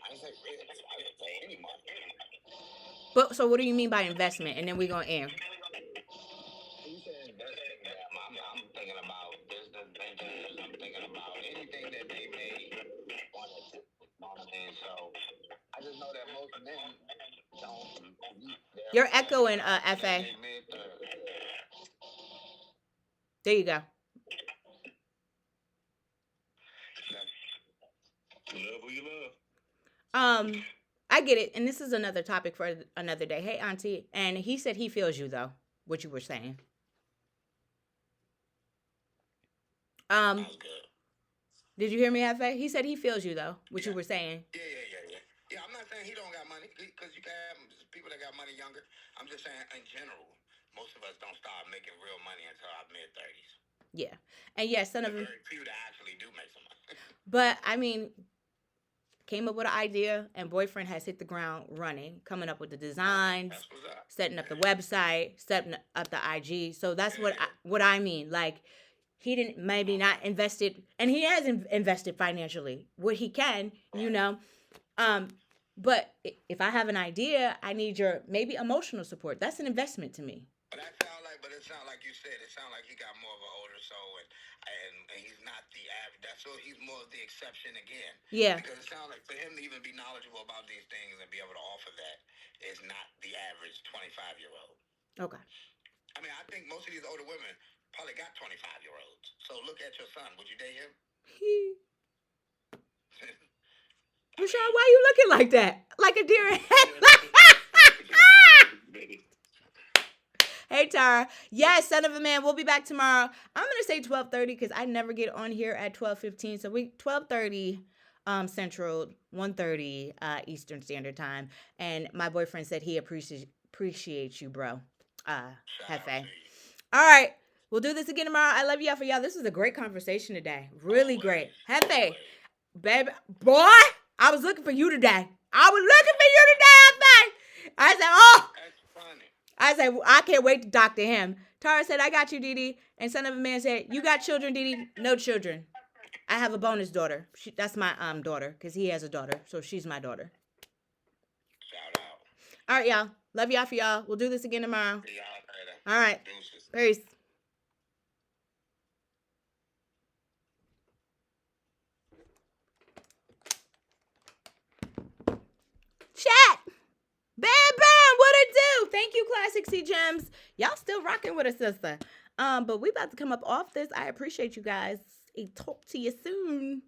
I ain't say rich. I didn't say any money. But so what do you mean by investment? And then we're going to end. You said investment. I'm thinking about business ventures. I'm thinking about anything that they may want to do. So I just know that most men don't. You're echoing, FA. There you go. Love who you love. I get it, and this is another topic for another day. Hey, Auntie, and he said he feels you though. What you were saying. Did you hear me, Hefe? He said he feels you though. What you were saying. Yeah, I'm not saying he don't got money, because you can have people that got money younger. I'm just saying in general, most of us don't start making real money until our mid-30s. Yeah, and yes, son of a. Very few that actually do make some money. But I mean, came up with an idea, and boyfriend has hit the ground running, coming up with the designs, setting up the website, setting up the IG. So that's what I mean. Like, he didn't maybe not invested, and he has invested financially what he can, But if I have an idea, I need your maybe emotional support. That's an investment to me. But it sounds like you said. It sounds like he got more of an older soul, and he's not the average. So he's more of the exception again. Yeah. Because it sounds like for him to even be knowledgeable about these things and be able to offer that is not the average 25-year-old. Okay. I mean, I think most of these older women probably got 25-year-olds. So look at your son. Would you date him? Rashawn, why you looking like that? Like a deer in headlights. Hey, Tara. Yes, son of a man. We'll be back tomorrow. I'm going to say 12:30 because I never get on here at 12:15. So 12:30 Central, 1:30 Eastern Standard Time. And my boyfriend said he appreciates you, bro. Hefe. All right. We'll do this again tomorrow. I love y'all for y'all. This was a great conversation today. Really great. Hefe. Baby. Boy. I was looking for you today. I said, oh. I said, I can't wait to talk to him. Tara said, I got you, Didi. And son of a man said, you got children, Didi? No children. I have a bonus daughter. That's my daughter because he has a daughter. So she's my daughter. Shout out. All right, y'all. Love y'all for y'all. We'll do this again tomorrow. See y'all later. All right. Peace. Chat. Bam, bam. What it do? Thank you, Classic C Gems. Y'all still rocking with us, sister. But we about to come up off this. I appreciate you guys. Talk to you soon.